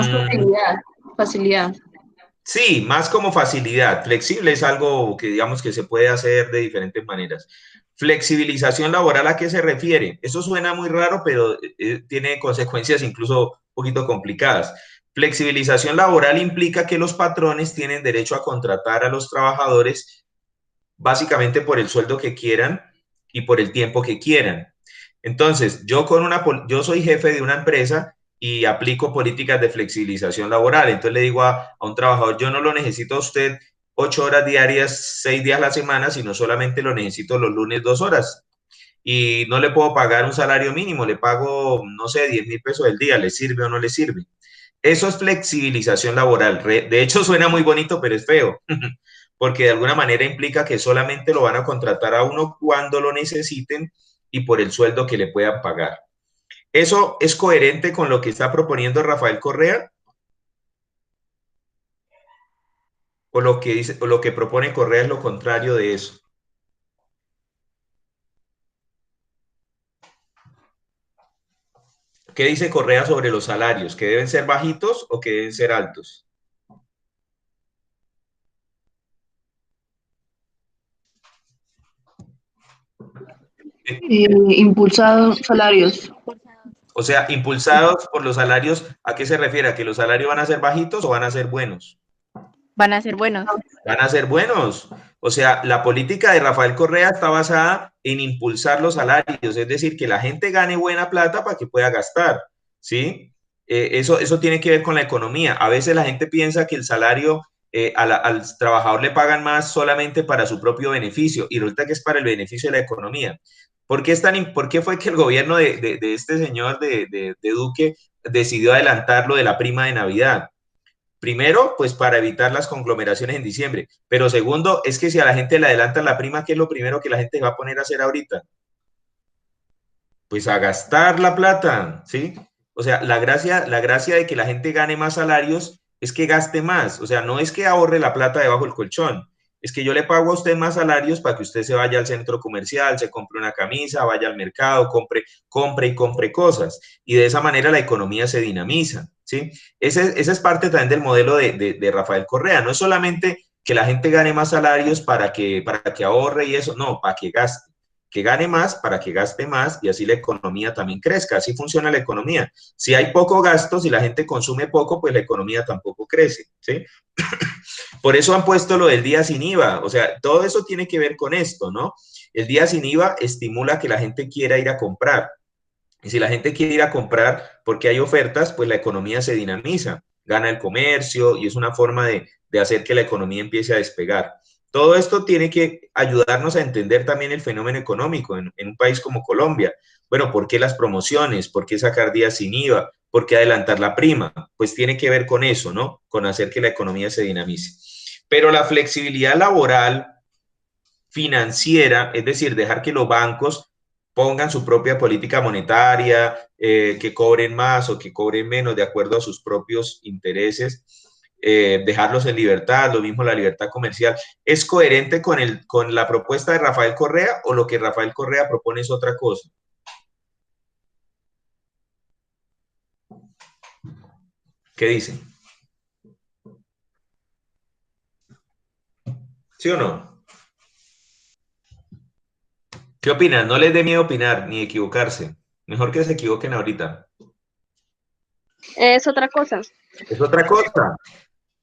facilidad. Sí, más como facilidad. Flexible es algo que digamos que se puede hacer de diferentes maneras. Flexibilización laboral, ¿a qué se refiere? Eso suena muy raro, pero tiene consecuencias incluso un poquito complicadas. Flexibilización laboral implica que los patrones tienen derecho a contratar a los trabajadores básicamente por el sueldo que quieran y por el tiempo que quieran. Entonces, yo soy jefe de una empresa y aplico políticas de flexibilización laboral. Entonces le digo a un trabajador, yo no lo necesito a usted 8 horas diarias, 6 días a la semana, sino solamente lo necesito los lunes 2 horas. Y no le puedo pagar un salario mínimo, le pago, no sé, 10.000 pesos del día, ¿le sirve o no le sirve? Eso es flexibilización laboral. De hecho, suena muy bonito, pero es feo, porque de alguna manera implica que solamente lo van a contratar a uno cuando lo necesiten y por el sueldo que le puedan pagar. ¿Eso es coherente con lo que está proponiendo Rafael Correa? ¿O lo que dice, o lo que propone Correa es lo contrario de eso? ¿Qué dice Correa sobre los salarios? ¿Que deben ser bajitos o que deben ser altos? Impulsado salarios. O sea, impulsados por los salarios, ¿a qué se refiere? ¿A que los salarios van a ser bajitos o van a ser buenos? Van a ser buenos. Van a ser buenos. O sea, la política de Rafael Correa está basada en impulsar los salarios, es decir, que la gente gane buena plata para que pueda gastar, ¿sí? Eso tiene que ver con la economía. A veces la gente piensa que el salario al trabajador le pagan más solamente para su propio beneficio y resulta que es para el beneficio de la economía. ¿Por qué fue que el gobierno de este señor de Duque decidió adelantar lo de la prima de Navidad? Primero, pues para evitar las conglomeraciones en diciembre. Pero segundo, es que si a la gente le adelantan la prima, ¿qué es lo primero que la gente va a poner a hacer ahorita? Pues a gastar la plata, ¿sí? O sea, la gracia de que la gente gane más salarios es que gaste más. O sea, no es que ahorre la plata debajo del colchón. Es que yo le pago a usted más salarios para que usted se vaya al centro comercial, se compre una camisa, vaya al mercado, compre y compre cosas. Y de esa manera la economía se dinamiza, ¿sí? Esa es parte también del modelo de Rafael Correa. No es solamente que la gente gane más salarios para que ahorre y eso, no, para que gaste, que gane más para que gaste más y así la economía también crezca. Así funciona la economía. Si hay poco gasto, si la gente consume poco, pues la economía tampoco crece, ¿sí? Por eso han puesto lo del día sin IVA. O sea, todo eso tiene que ver con esto, ¿no? El día sin IVA estimula que la gente quiera ir a comprar. Y si la gente quiere ir a comprar porque hay ofertas, pues la economía se dinamiza, gana el comercio y es una forma de hacer que la economía empiece a despegar. Todo esto tiene que ayudarnos a entender también el fenómeno económico en un país como Colombia. Bueno, ¿por qué las promociones? ¿Por qué sacar días sin IVA? ¿Por qué adelantar la prima? Pues tiene que ver con eso, ¿no? Con hacer que la economía se dinamice. Pero la flexibilidad laboral financiera, es decir, dejar que los bancos pongan su propia política monetaria, que cobren más o que cobren menos de acuerdo a sus propios intereses, dejarlos en libertad, lo mismo la libertad comercial. ¿Es coherente con la propuesta de Rafael Correa o lo que Rafael Correa propone es otra cosa? ¿Qué dicen? ¿Sí o no? ¿Qué opinan? No les dé miedo opinar ni equivocarse. Mejor que se equivoquen ahorita. Es otra cosa. Es otra cosa.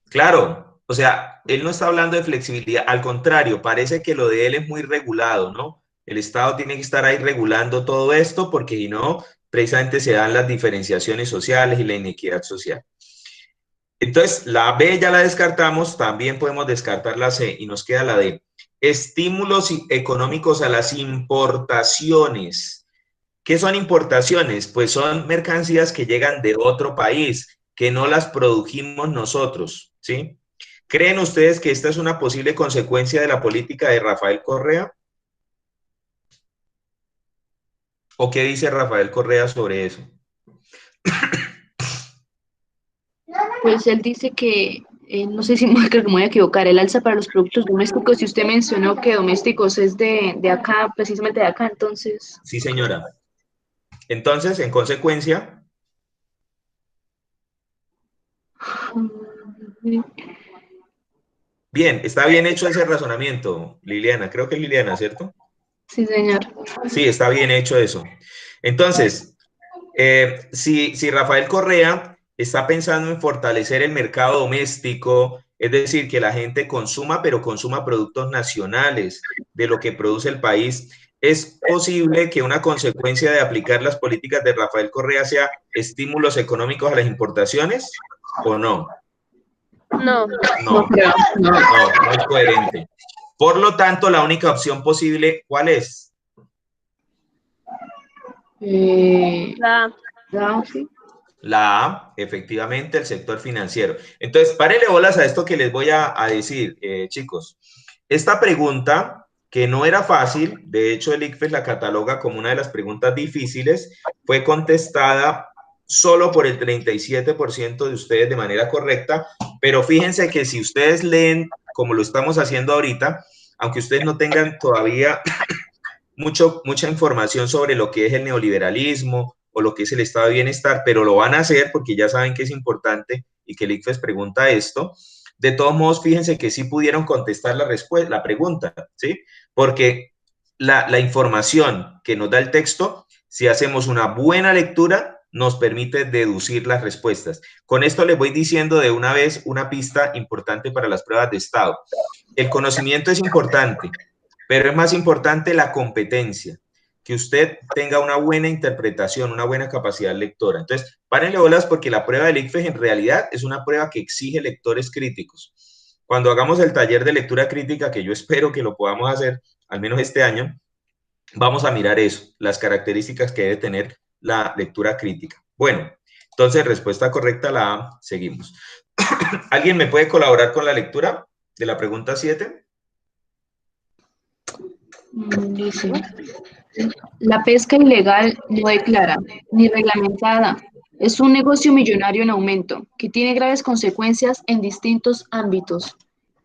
Claro, o sea, él no está hablando de flexibilidad, al contrario, parece que lo de él es muy regulado, ¿no? El Estado tiene que estar ahí regulando todo esto porque si no, precisamente se dan las diferenciaciones sociales y la inequidad social. Entonces, la B ya la descartamos, también podemos descartar la C y nos queda la D. Estímulos económicos a las importaciones. ¿Qué son importaciones? Pues son mercancías que llegan de otro país, que no las produjimos nosotros, ¿sí? ¿Creen ustedes que esta es una posible consecuencia de la política de Rafael Correa? ¿O qué dice Rafael Correa sobre eso? Pues él dice que, no sé si creo que me voy a equivocar, el alza para los productos domésticos, y usted mencionó que domésticos es de acá, precisamente de acá, entonces, Sí, señora. Entonces, en consecuencia, mm, Bien, está bien hecho ese razonamiento, Liliana. Creo que es Liliana, ¿cierto? Sí, señor. Sí, está bien hecho eso. Entonces, si Rafael Correa está pensando en fortalecer el mercado doméstico, es decir, que la gente consuma, pero consuma productos nacionales de lo que produce el país, ¿es posible que una consecuencia de aplicar las políticas de Rafael Correa sea estímulos económicos a las importaciones o no? No, No No, creo. No. no es coherente. Por lo tanto, la única opción posible, ¿cuál es? la, Sí. La A, efectivamente, el sector financiero. Entonces, párele bolas a esto que les voy a decir, chicos. Esta pregunta, que no era fácil, de hecho el ICFES la cataloga como una de las preguntas difíciles, fue contestada solo por el 37% de ustedes de manera correcta, pero fíjense que si ustedes leen como lo estamos haciendo ahorita, aunque ustedes no tengan todavía mucha información sobre lo que es el neoliberalismo o lo que es el estado de bienestar, pero lo van a hacer porque ya saben que es importante y que el ICFES pregunta esto. De todos modos, fíjense que sí pudieron contestar la pregunta, ¿sí? Porque la información que nos da el texto, si hacemos una buena lectura, nos permite deducir las respuestas. Con esto les voy diciendo de una vez una pista importante para las pruebas de estado. El conocimiento es importante, pero es más importante la competencia, que usted tenga una buena interpretación, una buena capacidad lectora. Entonces, párenle bolas porque la prueba del ICFES en realidad es una prueba que exige lectores críticos. Cuando hagamos el taller de lectura crítica, que yo espero que lo podamos hacer al menos este año, vamos a mirar eso, las características que debe tener la lectura crítica. Bueno, entonces, respuesta correcta la A, seguimos. ¿Alguien me puede colaborar con la lectura de la pregunta 7? Dice, la pesca ilegal no declara ni reglamentada. Es un negocio millonario en aumento que tiene graves consecuencias en distintos ámbitos.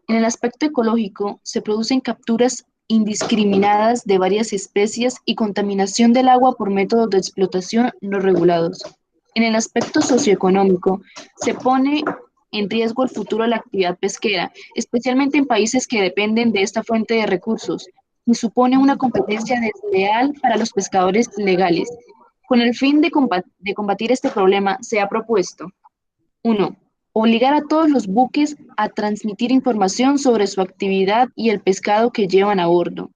En el aspecto ecológico, se producen capturas indiscriminadas de varias especies y contaminación del agua por métodos de explotación no regulados. En el aspecto socioeconómico, se pone en riesgo el futuro de la actividad pesquera, especialmente en países que dependen de esta fuente de recursos, y supone una competencia desleal para los pescadores legales. Con el fin de combatir este problema, se ha propuesto: 1. Obligar a todos los buques a transmitir información sobre su actividad y el pescado que llevan a bordo.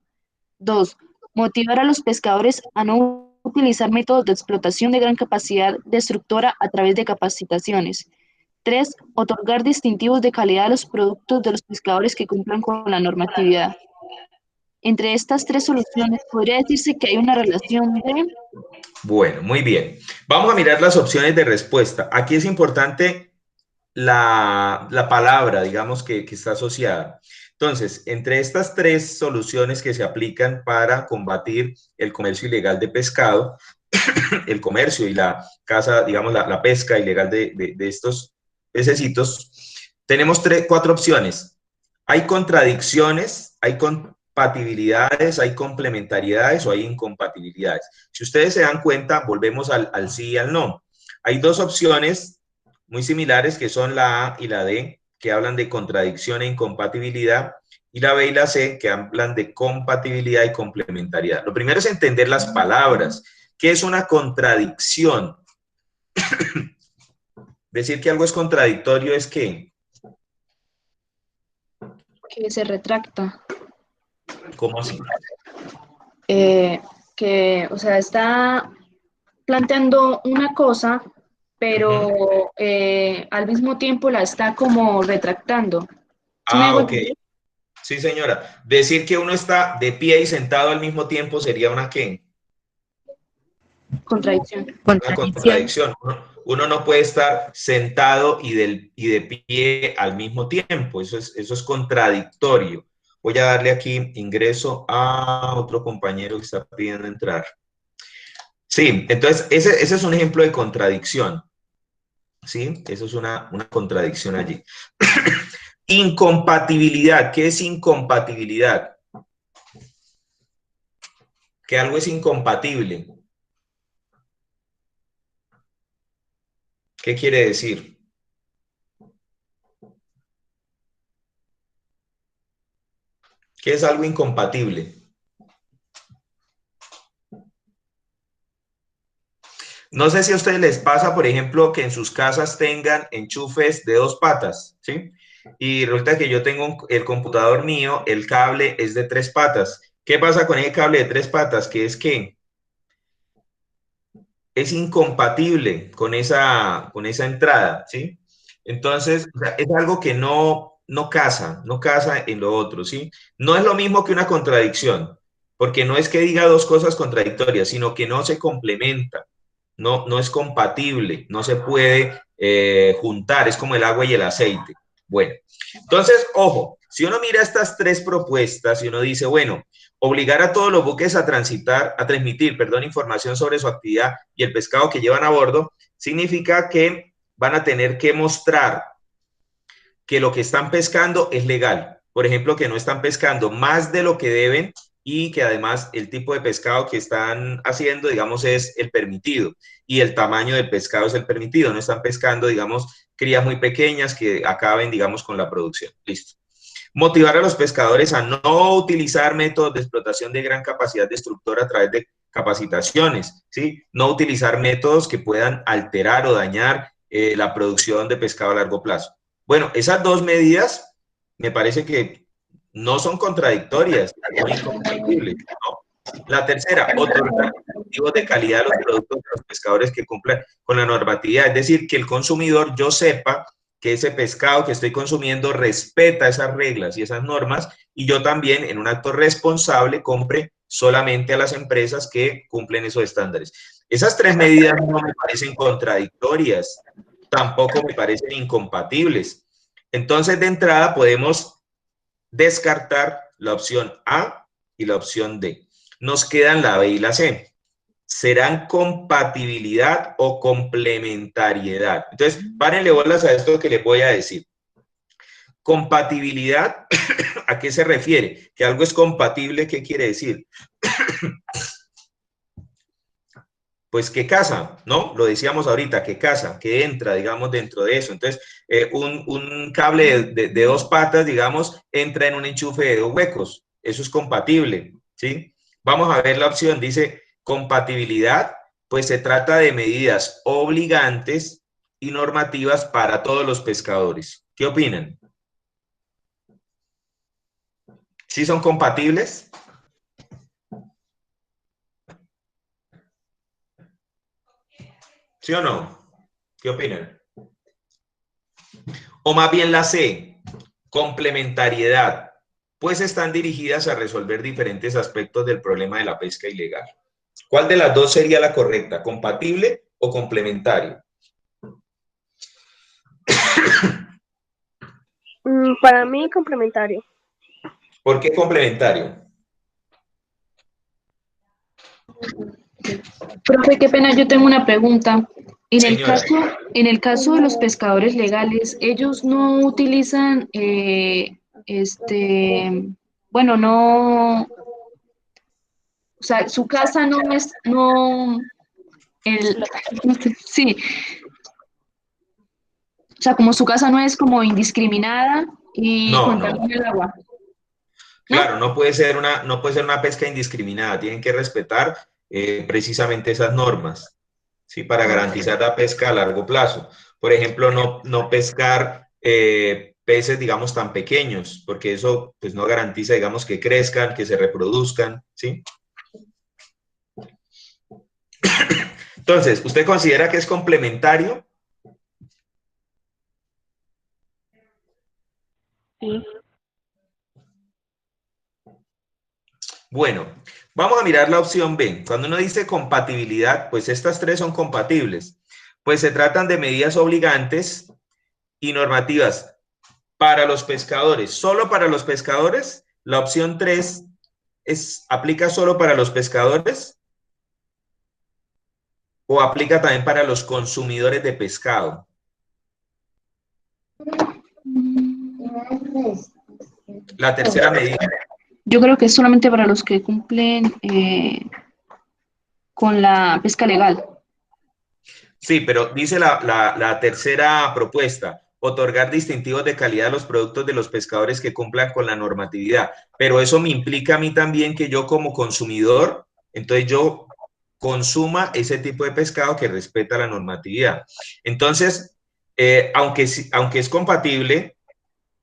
2. Motivar a los pescadores a no utilizar métodos de explotación de gran capacidad destructora a través de capacitaciones. 3. Otorgar distintivos de calidad a los productos de los pescadores que cumplan con la normatividad. Entre estas tres soluciones, podría decirse que hay una relación de... Bueno, muy bien. Vamos a mirar las opciones de respuesta. Aquí es importante la palabra, digamos, que está asociada. Entonces, entre estas tres soluciones que se aplican para combatir el comercio ilegal de pescado, el comercio y la caza, digamos, la pesca ilegal de estos pececitos, tenemos cuatro opciones. Hay contradicciones, hay compatibilidades, hay complementariedades o hay incompatibilidades. Si ustedes se dan cuenta, volvemos al sí y al no. Hay dos opciones muy similares que son la A y la D, que hablan de contradicción e incompatibilidad, y la B y la C, que hablan de compatibilidad y complementariedad. Lo primero es entender las palabras. ¿Qué es una contradicción? Decir que algo es contradictorio es que, que se retracta. ¿cómo así? O sea, está planteando una cosa, pero al mismo tiempo la está como retractando. ¿Sí me Ah, hago ok. entender? Sí, señora. Decir que uno está de pie y sentado al mismo tiempo sería una ¿qué? Contradicción. Una contradicción. contradicción. Uno no puede estar sentado y de pie al mismo tiempo. Eso es contradictorio. Voy a darle aquí ingreso a otro compañero que está pidiendo entrar. Sí, entonces ese es un ejemplo de contradicción. ¿Sí? Eso es una contradicción allí. Incompatibilidad. ¿Qué es incompatibilidad? Que algo es incompatible. ¿Qué quiere decir? ¿Qué es algo incompatible? No sé si a ustedes les pasa, por ejemplo, que en sus casas tengan enchufes de 2 patas, ¿sí? Y resulta que yo tengo el computador mío, el cable es de 3 patas. ¿Qué pasa con ese cable de 3 patas? Que es que es incompatible con esa entrada, ¿sí? Entonces, o sea, es algo que no casa en lo otro, ¿sí? No es lo mismo que una contradicción, porque no es que diga dos cosas contradictorias, sino que no se complementa, no es compatible, no se puede juntar, es como el agua y el aceite. Bueno, entonces, ojo, si uno mira estas 3 propuestas y uno dice, bueno, obligar a todos los buques a transmitir, información sobre su actividad y el pescado que llevan a bordo, significa que van a tener que mostrar que lo que están pescando es legal. Por ejemplo, que no están pescando más de lo que deben y que además el tipo de pescado que están haciendo, digamos, es el permitido y el tamaño del pescado es el permitido. No están pescando, digamos, crías muy pequeñas que acaben, digamos, con la producción. Listo. Motivar a los pescadores a no utilizar métodos de explotación de gran capacidad destructora a través de capacitaciones, ¿sí? No utilizar métodos que puedan alterar o dañar la producción de pescado a largo plazo. Bueno, esas 2 medidas me parece que no son contradictorias, son incompatibles, ¿no? La tercera, otorgar incentivos de calidad a los productos de los pescadores que cumplan con la normatividad, es decir, que el consumidor yo sepa que ese pescado que estoy consumiendo respeta esas reglas y esas normas y yo también en un acto responsable compre solamente a las empresas que cumplen esos estándares. Esas 3 medidas no me parecen contradictorias, tampoco me parecen incompatibles. Entonces, de entrada podemos descartar la opción A y la opción D. Nos quedan la B y la C. ¿Serán compatibilidad o complementariedad? Entonces, párenle bolas a esto que les voy a decir. Compatibilidad, ¿a qué se refiere? Que algo es compatible, ¿qué quiere decir? Pues que casa, ¿no? Lo decíamos ahorita, que casa, que entra, digamos, dentro de eso. Entonces, un cable de 2 patas, digamos, entra en un enchufe de 2 huecos. Eso es compatible, ¿sí? Vamos a ver la opción, dice compatibilidad, pues se trata de medidas obligantes y normativas para todos los pescadores. ¿Qué opinan? ¿Sí son compatibles? ¿Sí o no? ¿Qué opinan? O más bien la C, complementariedad, pues están dirigidas a resolver diferentes aspectos del problema de la pesca ilegal. ¿Cuál de las dos sería la correcta? ¿Compatible o complementario? Para mí, complementario. ¿Por qué complementario? Profe, qué pena, yo tengo una pregunta. Señora. En el caso de los pescadores legales, ellos no utilizan, bueno, no, o sea, su casa no es, no, el, sí, o sea, como su casa no es como indiscriminada y No, no. contamina el agua, ¿no? Claro, no puede ser una pesca indiscriminada. Tienen que respetar precisamente esas normas, ¿sí? Para garantizar la pesca a largo plazo. Por ejemplo, no pescar peces, digamos, tan pequeños, porque eso pues, no garantiza, digamos, que crezcan, que se reproduzcan, ¿sí? Entonces, ¿usted considera que es complementario? Sí. Bueno, vamos a mirar la opción B. Cuando uno dice compatibilidad, pues estas 3 son compatibles. Pues se tratan de medidas obligantes y normativas para los pescadores. ¿Solo para los pescadores? La opción 3 ¿aplica solo para los pescadores? ¿O aplica también para los consumidores de pescado? La tercera medida. Yo creo que es solamente para los que cumplen con la pesca legal. Sí, pero dice la tercera propuesta, otorgar distintivos de calidad a los productos de los pescadores que cumplan con la normatividad. Pero eso me implica a mí también que yo como consumidor, entonces yo consuma ese tipo de pescado que respeta la normatividad. Entonces, aunque es compatible,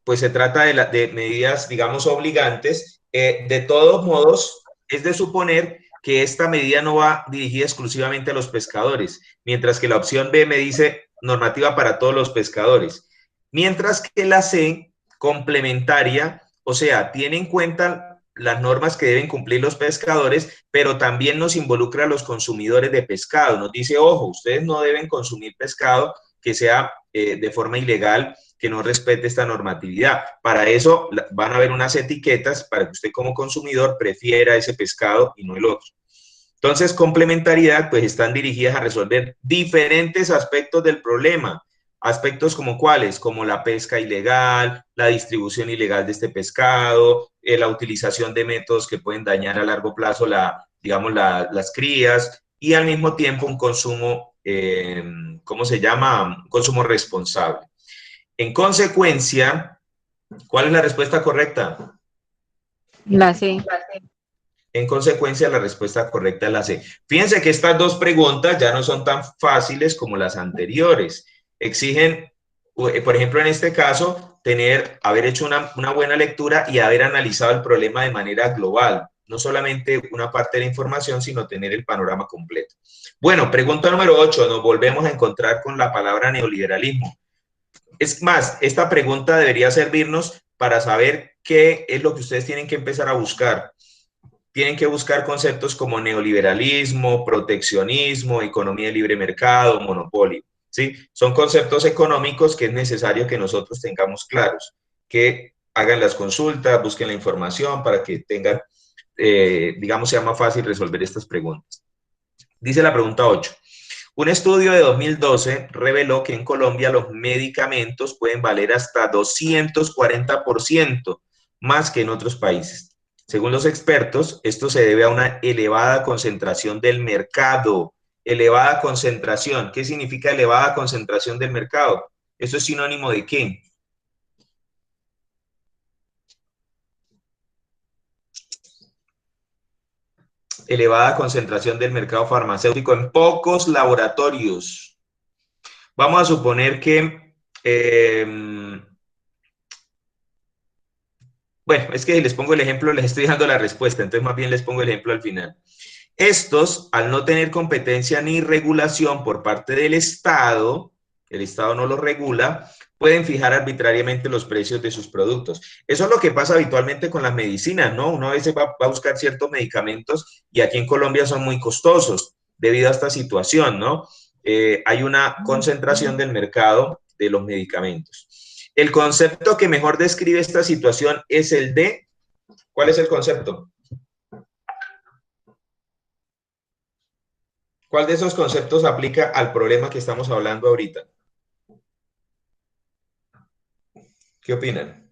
pues se trata de medidas, digamos, obligantes. De todos modos, es de suponer que esta medida no va dirigida exclusivamente a los pescadores, mientras que la opción B me dice normativa para todos los pescadores, mientras que la C, complementaria, o sea, tiene en cuenta las normas que deben cumplir los pescadores, pero también nos involucra a los consumidores de pescado. Nos dice, ojo, ustedes no deben consumir pescado que sea de forma ilegal, que no respete esta normatividad. Para eso van a haber unas etiquetas para que usted como consumidor prefiera ese pescado y no el otro. Entonces, complementariedad, pues están dirigidas a resolver diferentes aspectos del problema. Aspectos como cuáles, como la pesca ilegal, la distribución ilegal de este pescado, la utilización de métodos que pueden dañar a largo plazo las crías y al mismo tiempo un consumo, ¿cómo se llama? Un consumo responsable. En consecuencia, ¿cuál es la respuesta correcta? La C. En consecuencia, la respuesta correcta es la C. Fíjense que estas dos preguntas ya no son tan fáciles como las anteriores. Exigen, por ejemplo, en este caso, haber hecho una buena lectura y haber analizado el problema de manera global. No solamente una parte de la información, sino tener el panorama completo. Bueno, pregunta número 8. Nos volvemos a encontrar con la palabra neoliberalismo. Es más, esta pregunta debería servirnos para saber qué es lo que ustedes tienen que empezar a buscar. Tienen que buscar conceptos como neoliberalismo, proteccionismo, economía de libre mercado, monopolio, ¿sí? Son conceptos económicos que es necesario que nosotros tengamos claros, que hagan las consultas, busquen la información para que tengan, digamos, sea más fácil resolver estas preguntas. Dice la pregunta 8. Un estudio de 2012 reveló que en Colombia los medicamentos pueden valer hasta 240% más que en otros países. Según los expertos, esto se debe a una elevada concentración del mercado. Elevada concentración. ¿Qué significa elevada concentración del mercado? ¿Eso es sinónimo de qué? Elevada concentración del mercado farmacéutico en pocos laboratorios. Vamos a suponer que, bueno, es que si les pongo el ejemplo, les estoy dando la respuesta, entonces más bien les pongo el ejemplo al final. Estos, al no tener competencia ni regulación por parte del Estado, el Estado no los regula, pueden fijar arbitrariamente los precios de sus productos. Eso es lo que pasa habitualmente con las medicinas, ¿no? Uno a veces va a buscar ciertos medicamentos y aquí en Colombia son muy costosos debido a esta situación, ¿no? Hay una concentración del mercado de los medicamentos. El concepto que mejor describe esta situación es el de, ¿cuál es el concepto? ¿Cuál de esos conceptos aplica al problema que estamos hablando ahorita? ¿Qué opinan?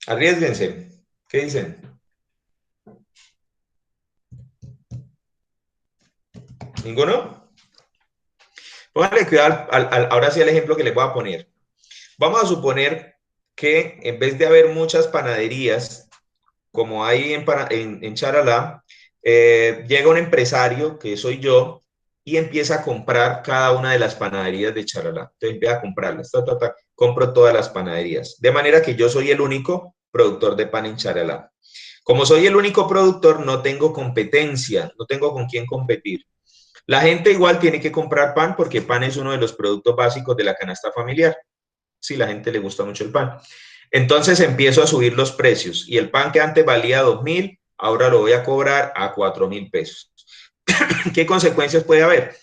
Arriésguense. ¿Qué dicen? ¿Ninguno? Pónganle cuidado ahora sí al ejemplo que les voy a poner. Vamos a suponer que en vez de haber muchas panaderías, como hay en Charalá, llega un empresario, que soy yo, y empieza a comprar cada una de las panaderías de Charalá. Entonces empieza a comprarlas, compro todas las panaderías. De manera que yo soy el único productor de pan en Charalá. Como soy el único productor, no tengo competencia, no tengo con quién competir. La gente igual tiene que comprar pan porque pan es uno de los productos básicos de la canasta familiar. Sí, la gente le gusta mucho el pan. Entonces empiezo a subir los precios y el pan que antes valía 2.000, ahora lo voy a cobrar a 4.000 pesos. ¿Qué consecuencias puede haber?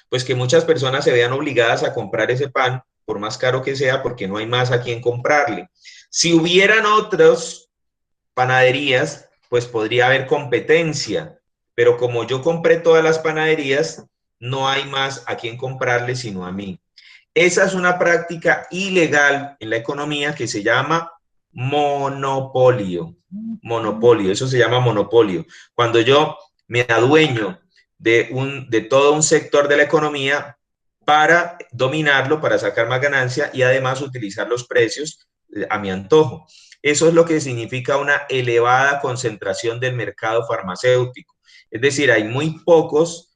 Pues que muchas personas se vean obligadas a comprar ese pan, por más caro que sea, porque no hay más a quien comprarle. Si hubieran otras panaderías, pues podría haber competencia, pero como yo compré todas las panaderías, no hay más a quien comprarle sino a mí. Esa es una práctica ilegal en la economía que se llama monopolio. Monopolio, eso se llama monopolio. Cuando yo me adueño de todo un sector de la economía para dominarlo, para sacar más ganancia y además utilizar los precios a mi antojo. Eso es lo que significa una elevada concentración del mercado farmacéutico. Es decir, hay muy pocas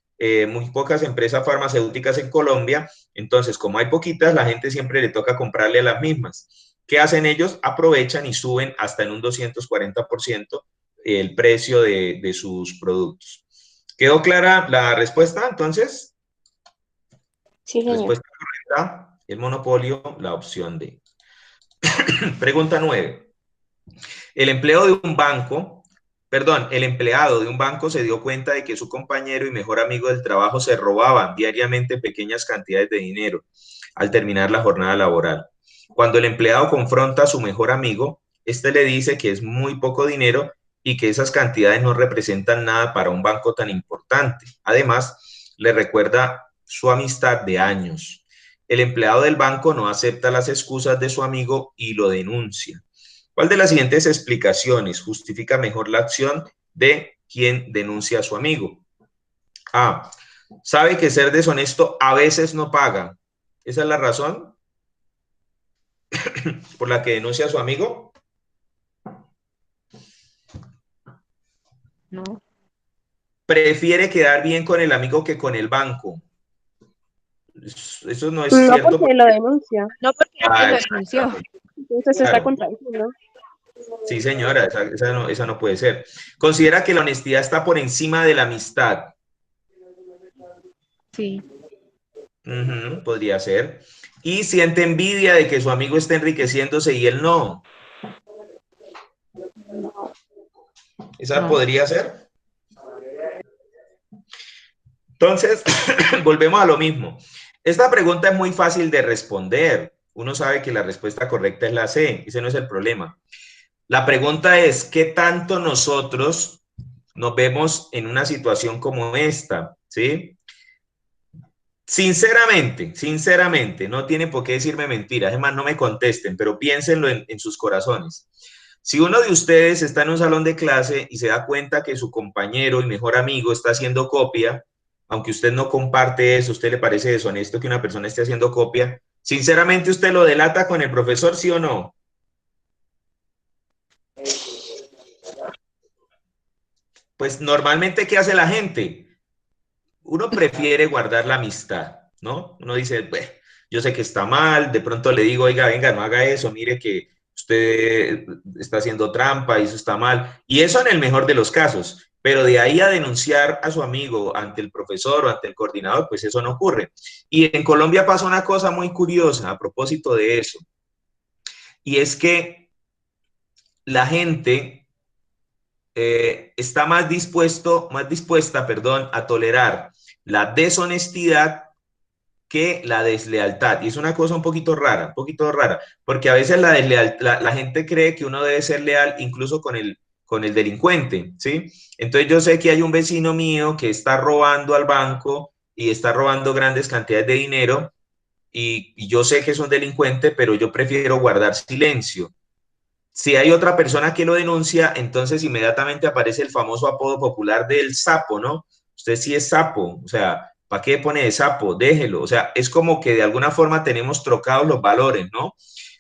empresas farmacéuticas en Colombia, entonces como hay poquitas, la gente siempre le toca comprarle a las mismas. ¿Qué hacen ellos? Aprovechan y suben hasta en un 240% el precio de sus productos. ¿Quedó clara la respuesta entonces? Sí, señor. Respuesta correcta, el monopolio, la opción D. Pregunta 9. El empleado de un banco se dio cuenta de que su compañero y mejor amigo del trabajo se robaban diariamente pequeñas cantidades de dinero al terminar la jornada laboral. Cuando el empleado confronta a su mejor amigo, este le dice que es muy poco dinero y que esas cantidades no representan nada para un banco tan importante. Además, le recuerda su amistad de años. El empleado del banco no acepta las excusas de su amigo y lo denuncia. ¿Cuál de las siguientes explicaciones justifica mejor la acción de quien denuncia a su amigo? A. Sabe que ser deshonesto a veces no paga. ¿Esa es la razón por la que denuncia a su amigo? No. Prefiere quedar bien con el amigo que con el banco. Eso no es No, cierto. porque lo denuncia. No, porque él lo denunció. Entonces se está Claro. contradiciendo. Sí, señora, esa no puede ser. Considera que la honestidad está por encima de la amistad. Sí. Podría ser. Y siente envidia de que su amigo esté enriqueciéndose y él no. Esa No. podría ser. Entonces, volvemos a lo mismo. Esta pregunta es muy fácil de responder. Uno sabe que la respuesta correcta es la C. Ese no es el problema. La pregunta es, ¿qué tanto nosotros nos vemos en una situación como esta? ¿Sí? Sinceramente, no tienen por qué decirme mentiras. Es más, no me contesten, pero piénsenlo en sus corazones. Si uno de ustedes está en un salón de clase y se da cuenta que su compañero y mejor amigo está haciendo copia, aunque usted no comparte eso, ¿usted le parece deshonesto que una persona esté haciendo copia? Sinceramente, ¿usted lo delata con el profesor, sí o no? Pues normalmente, ¿qué hace la gente? Uno prefiere guardar la amistad, ¿no? Uno dice, bueno, yo sé que está mal, de pronto le digo, oiga, venga, no haga eso, mire que usted está haciendo trampa y eso está mal. Y eso en el mejor de los casos, pero de ahí a denunciar a su amigo ante el profesor o ante el coordinador, pues eso no ocurre. Y en Colombia pasa una cosa muy curiosa a propósito de eso, y es que la gente está más dispuesta, a tolerar la deshonestidad que la deslealtad. Y es una cosa un poquito rara, porque a veces la gente cree que uno debe ser leal incluso con el delincuente, ¿sí? Entonces yo sé que hay un vecino mío que está robando al banco y está robando grandes cantidades de dinero y yo sé que es un delincuente, pero yo prefiero guardar silencio. Si hay otra persona que lo denuncia, entonces inmediatamente aparece el famoso apodo popular del sapo, ¿no? Usted sí es sapo, o sea, ¿para qué pone de sapo? Déjelo, o sea, es como que de alguna forma tenemos trocados los valores, ¿no?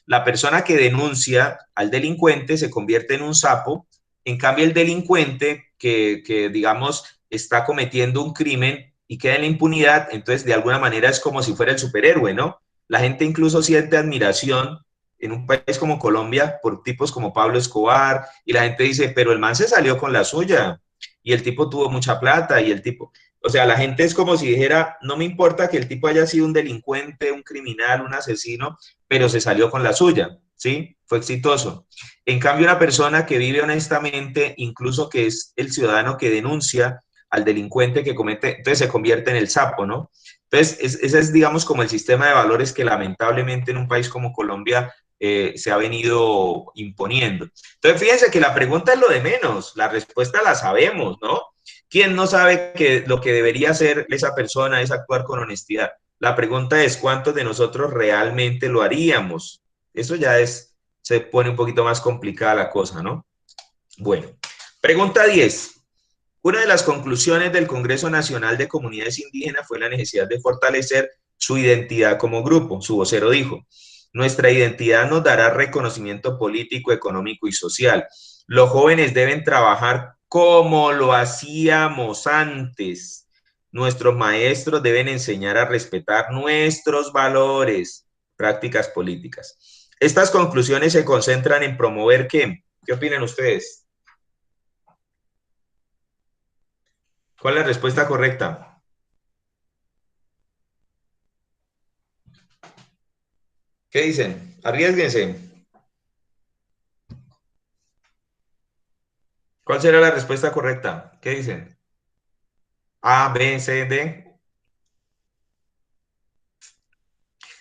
La persona que denuncia al delincuente se convierte en un sapo, en cambio el delincuente que digamos, está cometiendo un crimen y queda en la impunidad, entonces de alguna manera es como si fuera el superhéroe, ¿no? La gente incluso siente admiración en un país como Colombia por tipos como Pablo Escobar y la gente dice, pero el man se salió con la suya y el tipo tuvo mucha plata y el tipo, o sea, la gente es como si dijera, no me importa que el tipo haya sido un delincuente, un criminal, un asesino, pero se salió con la suya, ¿sí? Fue exitoso. En cambio, una persona que vive honestamente, incluso que es el ciudadano que denuncia al delincuente que comete, entonces se convierte en el sapo, ¿no? Entonces, ese es, digamos, como el sistema de valores que lamentablemente en un país como Colombia se ha venido imponiendo. Entonces, fíjense que la pregunta es lo de menos, la respuesta la sabemos, ¿no? ¿Quién no sabe que lo que debería hacer esa persona es actuar con honestidad? La pregunta es, ¿cuántos de nosotros realmente lo haríamos? Eso ya se pone un poquito más complicada la cosa, ¿no? Bueno, pregunta 10. Una de las conclusiones del Congreso Nacional de Comunidades Indígenas fue la necesidad de fortalecer su identidad como grupo. Su vocero dijo: nuestra identidad nos dará reconocimiento político, económico y social. Los jóvenes deben trabajar como lo hacíamos antes. Nuestros maestros deben enseñar a respetar nuestros valores, prácticas políticas. Estas conclusiones se concentran en promover ¿qué? ¿Qué opinan ustedes? ¿Cuál es la respuesta correcta? ¿Qué dicen? Arriésguense. ¿Cuál será la respuesta correcta? ¿Qué dicen? A, B, C, D.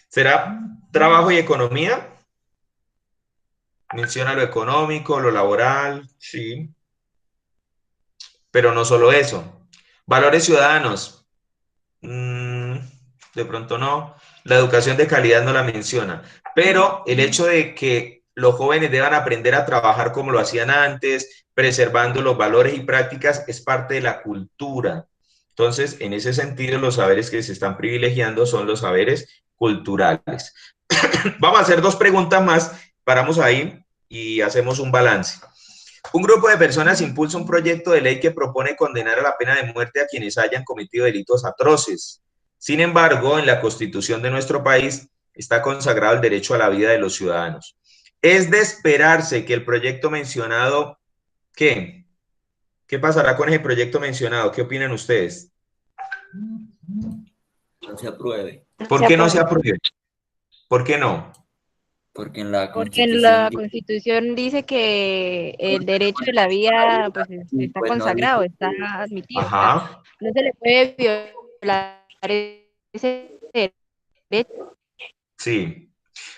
¿Será trabajo y economía? Menciona lo económico, lo laboral, sí. Pero no solo eso. Valores ciudadanos. De pronto no. La educación de calidad no la menciona. Pero el hecho de que los jóvenes deban aprender a trabajar como lo hacían antes, preservando los valores y prácticas, es parte de la cultura. Entonces, en ese sentido, los saberes que se están privilegiando son los saberes culturales. Vamos a hacer 2 preguntas más, paramos ahí y hacemos un balance. Un grupo de personas impulsa un proyecto de ley que propone condenar a la pena de muerte a quienes hayan cometido delitos atroces. Sin embargo, en la Constitución de nuestro país está consagrado el derecho a la vida de los ciudadanos. Es de esperarse que el proyecto mencionado, ¿qué? ¿Qué pasará con ese proyecto mencionado? ¿Qué opinan ustedes? No se apruebe. ¿Por qué no se apruebe? ¿Por qué no? Porque en la Constitución dice que el derecho de la vida pues, está consagrado, está admitido. Ajá. No se le puede violar ese derecho. Sí.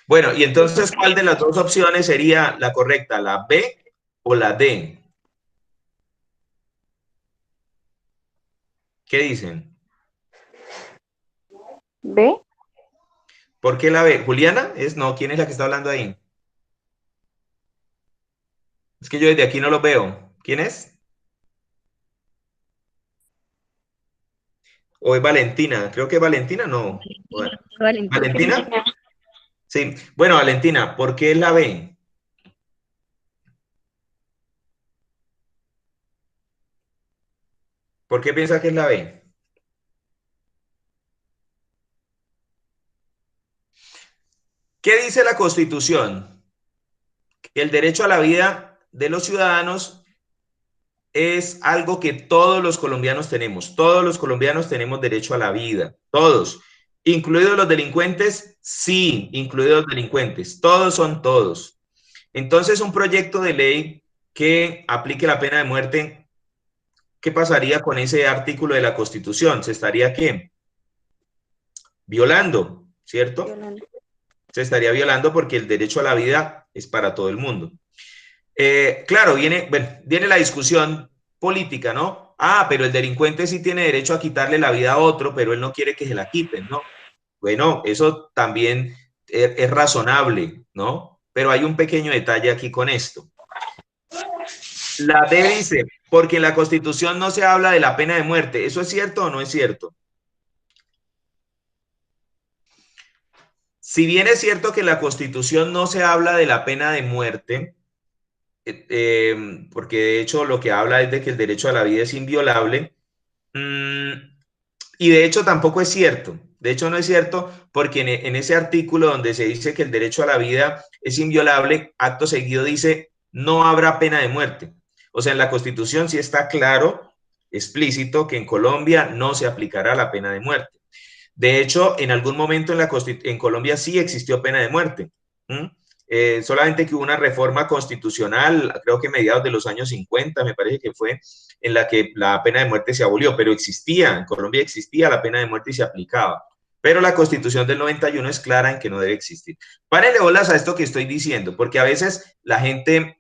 Bueno, y entonces, ¿cuál de las 2 opciones sería la correcta? ¿La B o la D? ¿Qué dicen? ¿B? ¿Por qué la B? ¿Juliana? No, ¿quién es la que está hablando ahí? Es que yo desde aquí no lo veo. ¿Quién es? ¿O es Valentina? Creo que Valentina, no. ¿Valentina? Sí. Bueno, Valentina, ¿por qué es la B? ¿Por qué piensa que es la B? ¿Qué dice la Constitución? Que el derecho a la vida de los ciudadanos es algo que todos los colombianos tenemos. Todos los colombianos tenemos derecho a la vida. Todos. ¿Incluidos los delincuentes? Sí, incluidos los delincuentes. Todos son todos. Entonces, un proyecto de ley que aplique la pena de muerte, ¿qué pasaría con ese artículo de la Constitución? ¿Se estaría qué? Violando, ¿cierto? Violando. Se estaría violando porque el derecho a la vida es para todo el mundo. Claro, viene la discusión política, ¿no? Ah, pero el delincuente sí tiene derecho a quitarle la vida a otro, pero él no quiere que se la quiten, ¿no? Bueno, eso también es razonable, ¿no? Pero hay un pequeño detalle aquí con esto. La D dice, porque en la Constitución no se habla de la pena de muerte. ¿Eso es cierto o no es cierto? Si bien es cierto que en la Constitución no se habla de la pena de muerte, porque de hecho lo que habla es de que el derecho a la vida es inviolable, y de hecho tampoco es cierto. De hecho no es cierto porque en ese artículo donde se dice que el derecho a la vida es inviolable, acto seguido dice no habrá pena de muerte. O sea, en la Constitución sí está claro, explícito, que en Colombia no se aplicará la pena de muerte. De hecho, en algún momento en Colombia sí existió pena de muerte. Solamente que hubo una reforma constitucional, creo que mediados de los años 50, me parece que fue, en la que la pena de muerte se abolió, pero existía, en Colombia existía la pena de muerte y se aplicaba. Pero la Constitución del 91 es clara en que no debe existir. Párenle bolas a esto que estoy diciendo, porque a veces la gente,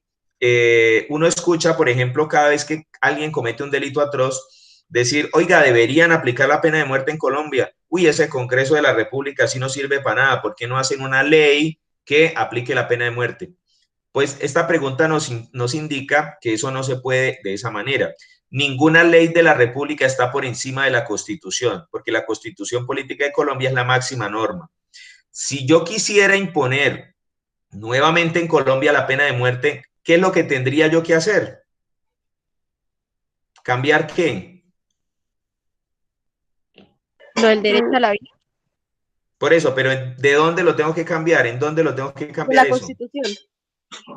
uno escucha, por ejemplo, cada vez que alguien comete un delito atroz, decir, oiga, deberían aplicar la pena de muerte en Colombia. Uy, ese Congreso de la República sí no sirve para nada. ¿Por qué no hacen una ley que aplique la pena de muerte? Pues esta pregunta nos indica que eso no se puede de esa manera. ninguna ley de la República está por encima de la Constitución, porque la Constitución Política de Colombia es la máxima norma. Si yo quisiera imponer nuevamente en Colombia la pena de muerte, ¿qué es lo que tendría yo que hacer? ¿Cambiar qué? Lo del derecho a la vida. Por eso, pero ¿de dónde lo tengo que cambiar? ¿En dónde lo tengo que cambiar? La Constitución.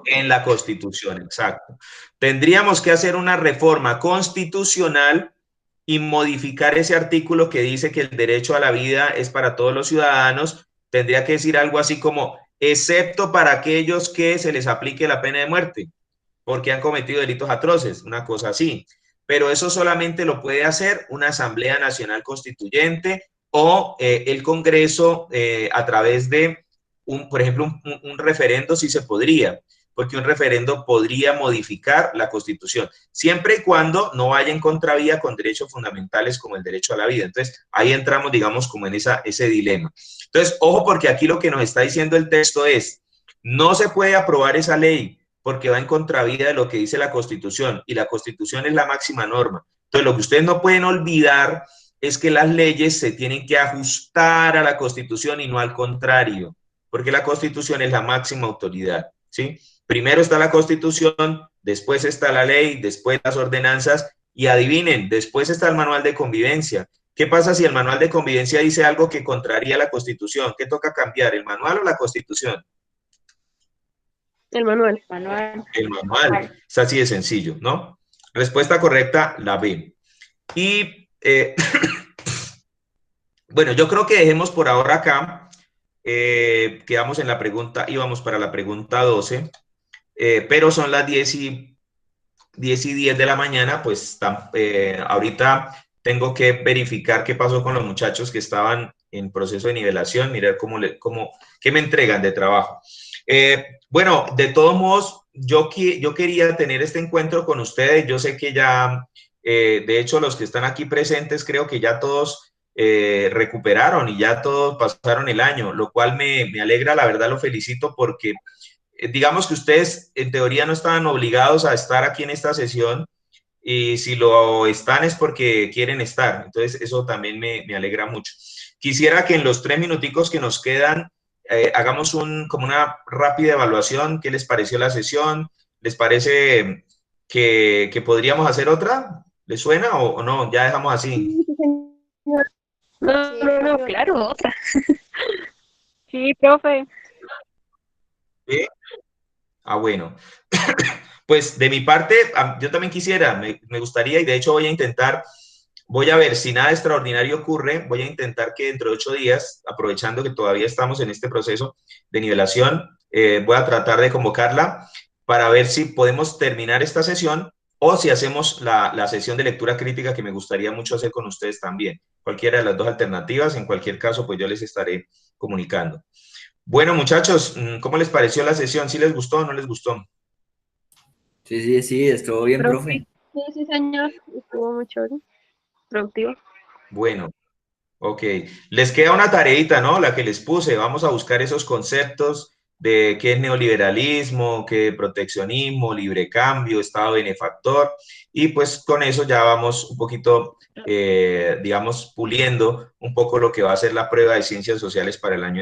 En la Constitución, exacto. Tendríamos que hacer una reforma constitucional y modificar ese artículo que dice que el derecho a la vida es para todos los ciudadanos. Tendría que decir algo así como, excepto para aquellos que se les aplique la pena de muerte, porque han cometido delitos atroces, una cosa así. Pero eso solamente lo puede hacer una Asamblea Nacional Constituyente o el Congreso a través de por ejemplo, un referendo sí se podría, porque un referendo podría modificar la Constitución, siempre y cuando no vaya en contravía con derechos fundamentales como el derecho a la vida. Entonces, ahí entramos, digamos, como en ese dilema. Entonces, ojo, porque aquí lo que nos está diciendo el texto es, no se puede aprobar esa ley porque va en contravía de lo que dice la Constitución, y la Constitución es la máxima norma. Entonces, lo que ustedes no pueden olvidar es que las leyes se tienen que ajustar a la Constitución y no al contrario, porque la Constitución es la máxima autoridad, ¿sí? Primero está la Constitución, después está la ley, después las ordenanzas, y adivinen, después está el manual de convivencia. ¿Qué pasa si el manual de convivencia dice algo que contraría la Constitución? ¿Qué toca cambiar, el manual o la Constitución? El manual. El manual. Es así de sencillo, ¿no? Respuesta correcta, la B. Y, bueno, yo creo que dejemos por ahora acá. Quedamos en la pregunta, íbamos para la pregunta 12, pero son las 10 y 10 de la mañana, pues ahorita tengo que verificar qué pasó con los muchachos que estaban en proceso de nivelación, mirar qué me entregan de trabajo. Bueno, de todos modos, yo quería tener este encuentro con ustedes. Yo sé que ya, de hecho, los que están aquí presentes, creo que ya todos recuperaron y ya todos pasaron el año, lo cual me alegra, la verdad lo felicito porque digamos que ustedes en teoría no estaban obligados a estar aquí en esta sesión, y si lo están es porque quieren estar, entonces eso también me alegra mucho. Quisiera que en los 3 minuticos que nos quedan hagamos como una rápida evaluación. ¿Qué les pareció la sesión? ¿Les parece que podríamos hacer otra? ¿Les suena o no? Ya dejamos así. No, claro, otra. Sí, profe. ¿Sí? Ah, bueno. Pues de mi parte, yo también quisiera, me gustaría, y de hecho voy a ver si nada extraordinario ocurre, voy a intentar que dentro de 8 días, aprovechando que todavía estamos en este proceso de nivelación, voy a tratar de convocarla para ver si podemos terminar esta sesión o si hacemos la sesión de lectura crítica, que me gustaría mucho hacer con ustedes también. Cualquiera de las dos alternativas, en cualquier caso, pues yo les estaré comunicando. Bueno, muchachos, ¿cómo les pareció la sesión? ¿Sí les gustó o no les gustó? Sí, estuvo bien, profe. Sí, señor, estuvo muy chévere, productivo. Bueno, ok. Les queda una tareita, ¿no? La que les puse. Vamos a buscar esos conceptos de qué es neoliberalismo, qué es proteccionismo, libre cambio, Estado benefactor, y pues con eso ya vamos un poquito, digamos, puliendo un poco lo que va a ser la prueba de ciencias sociales para el año entrante.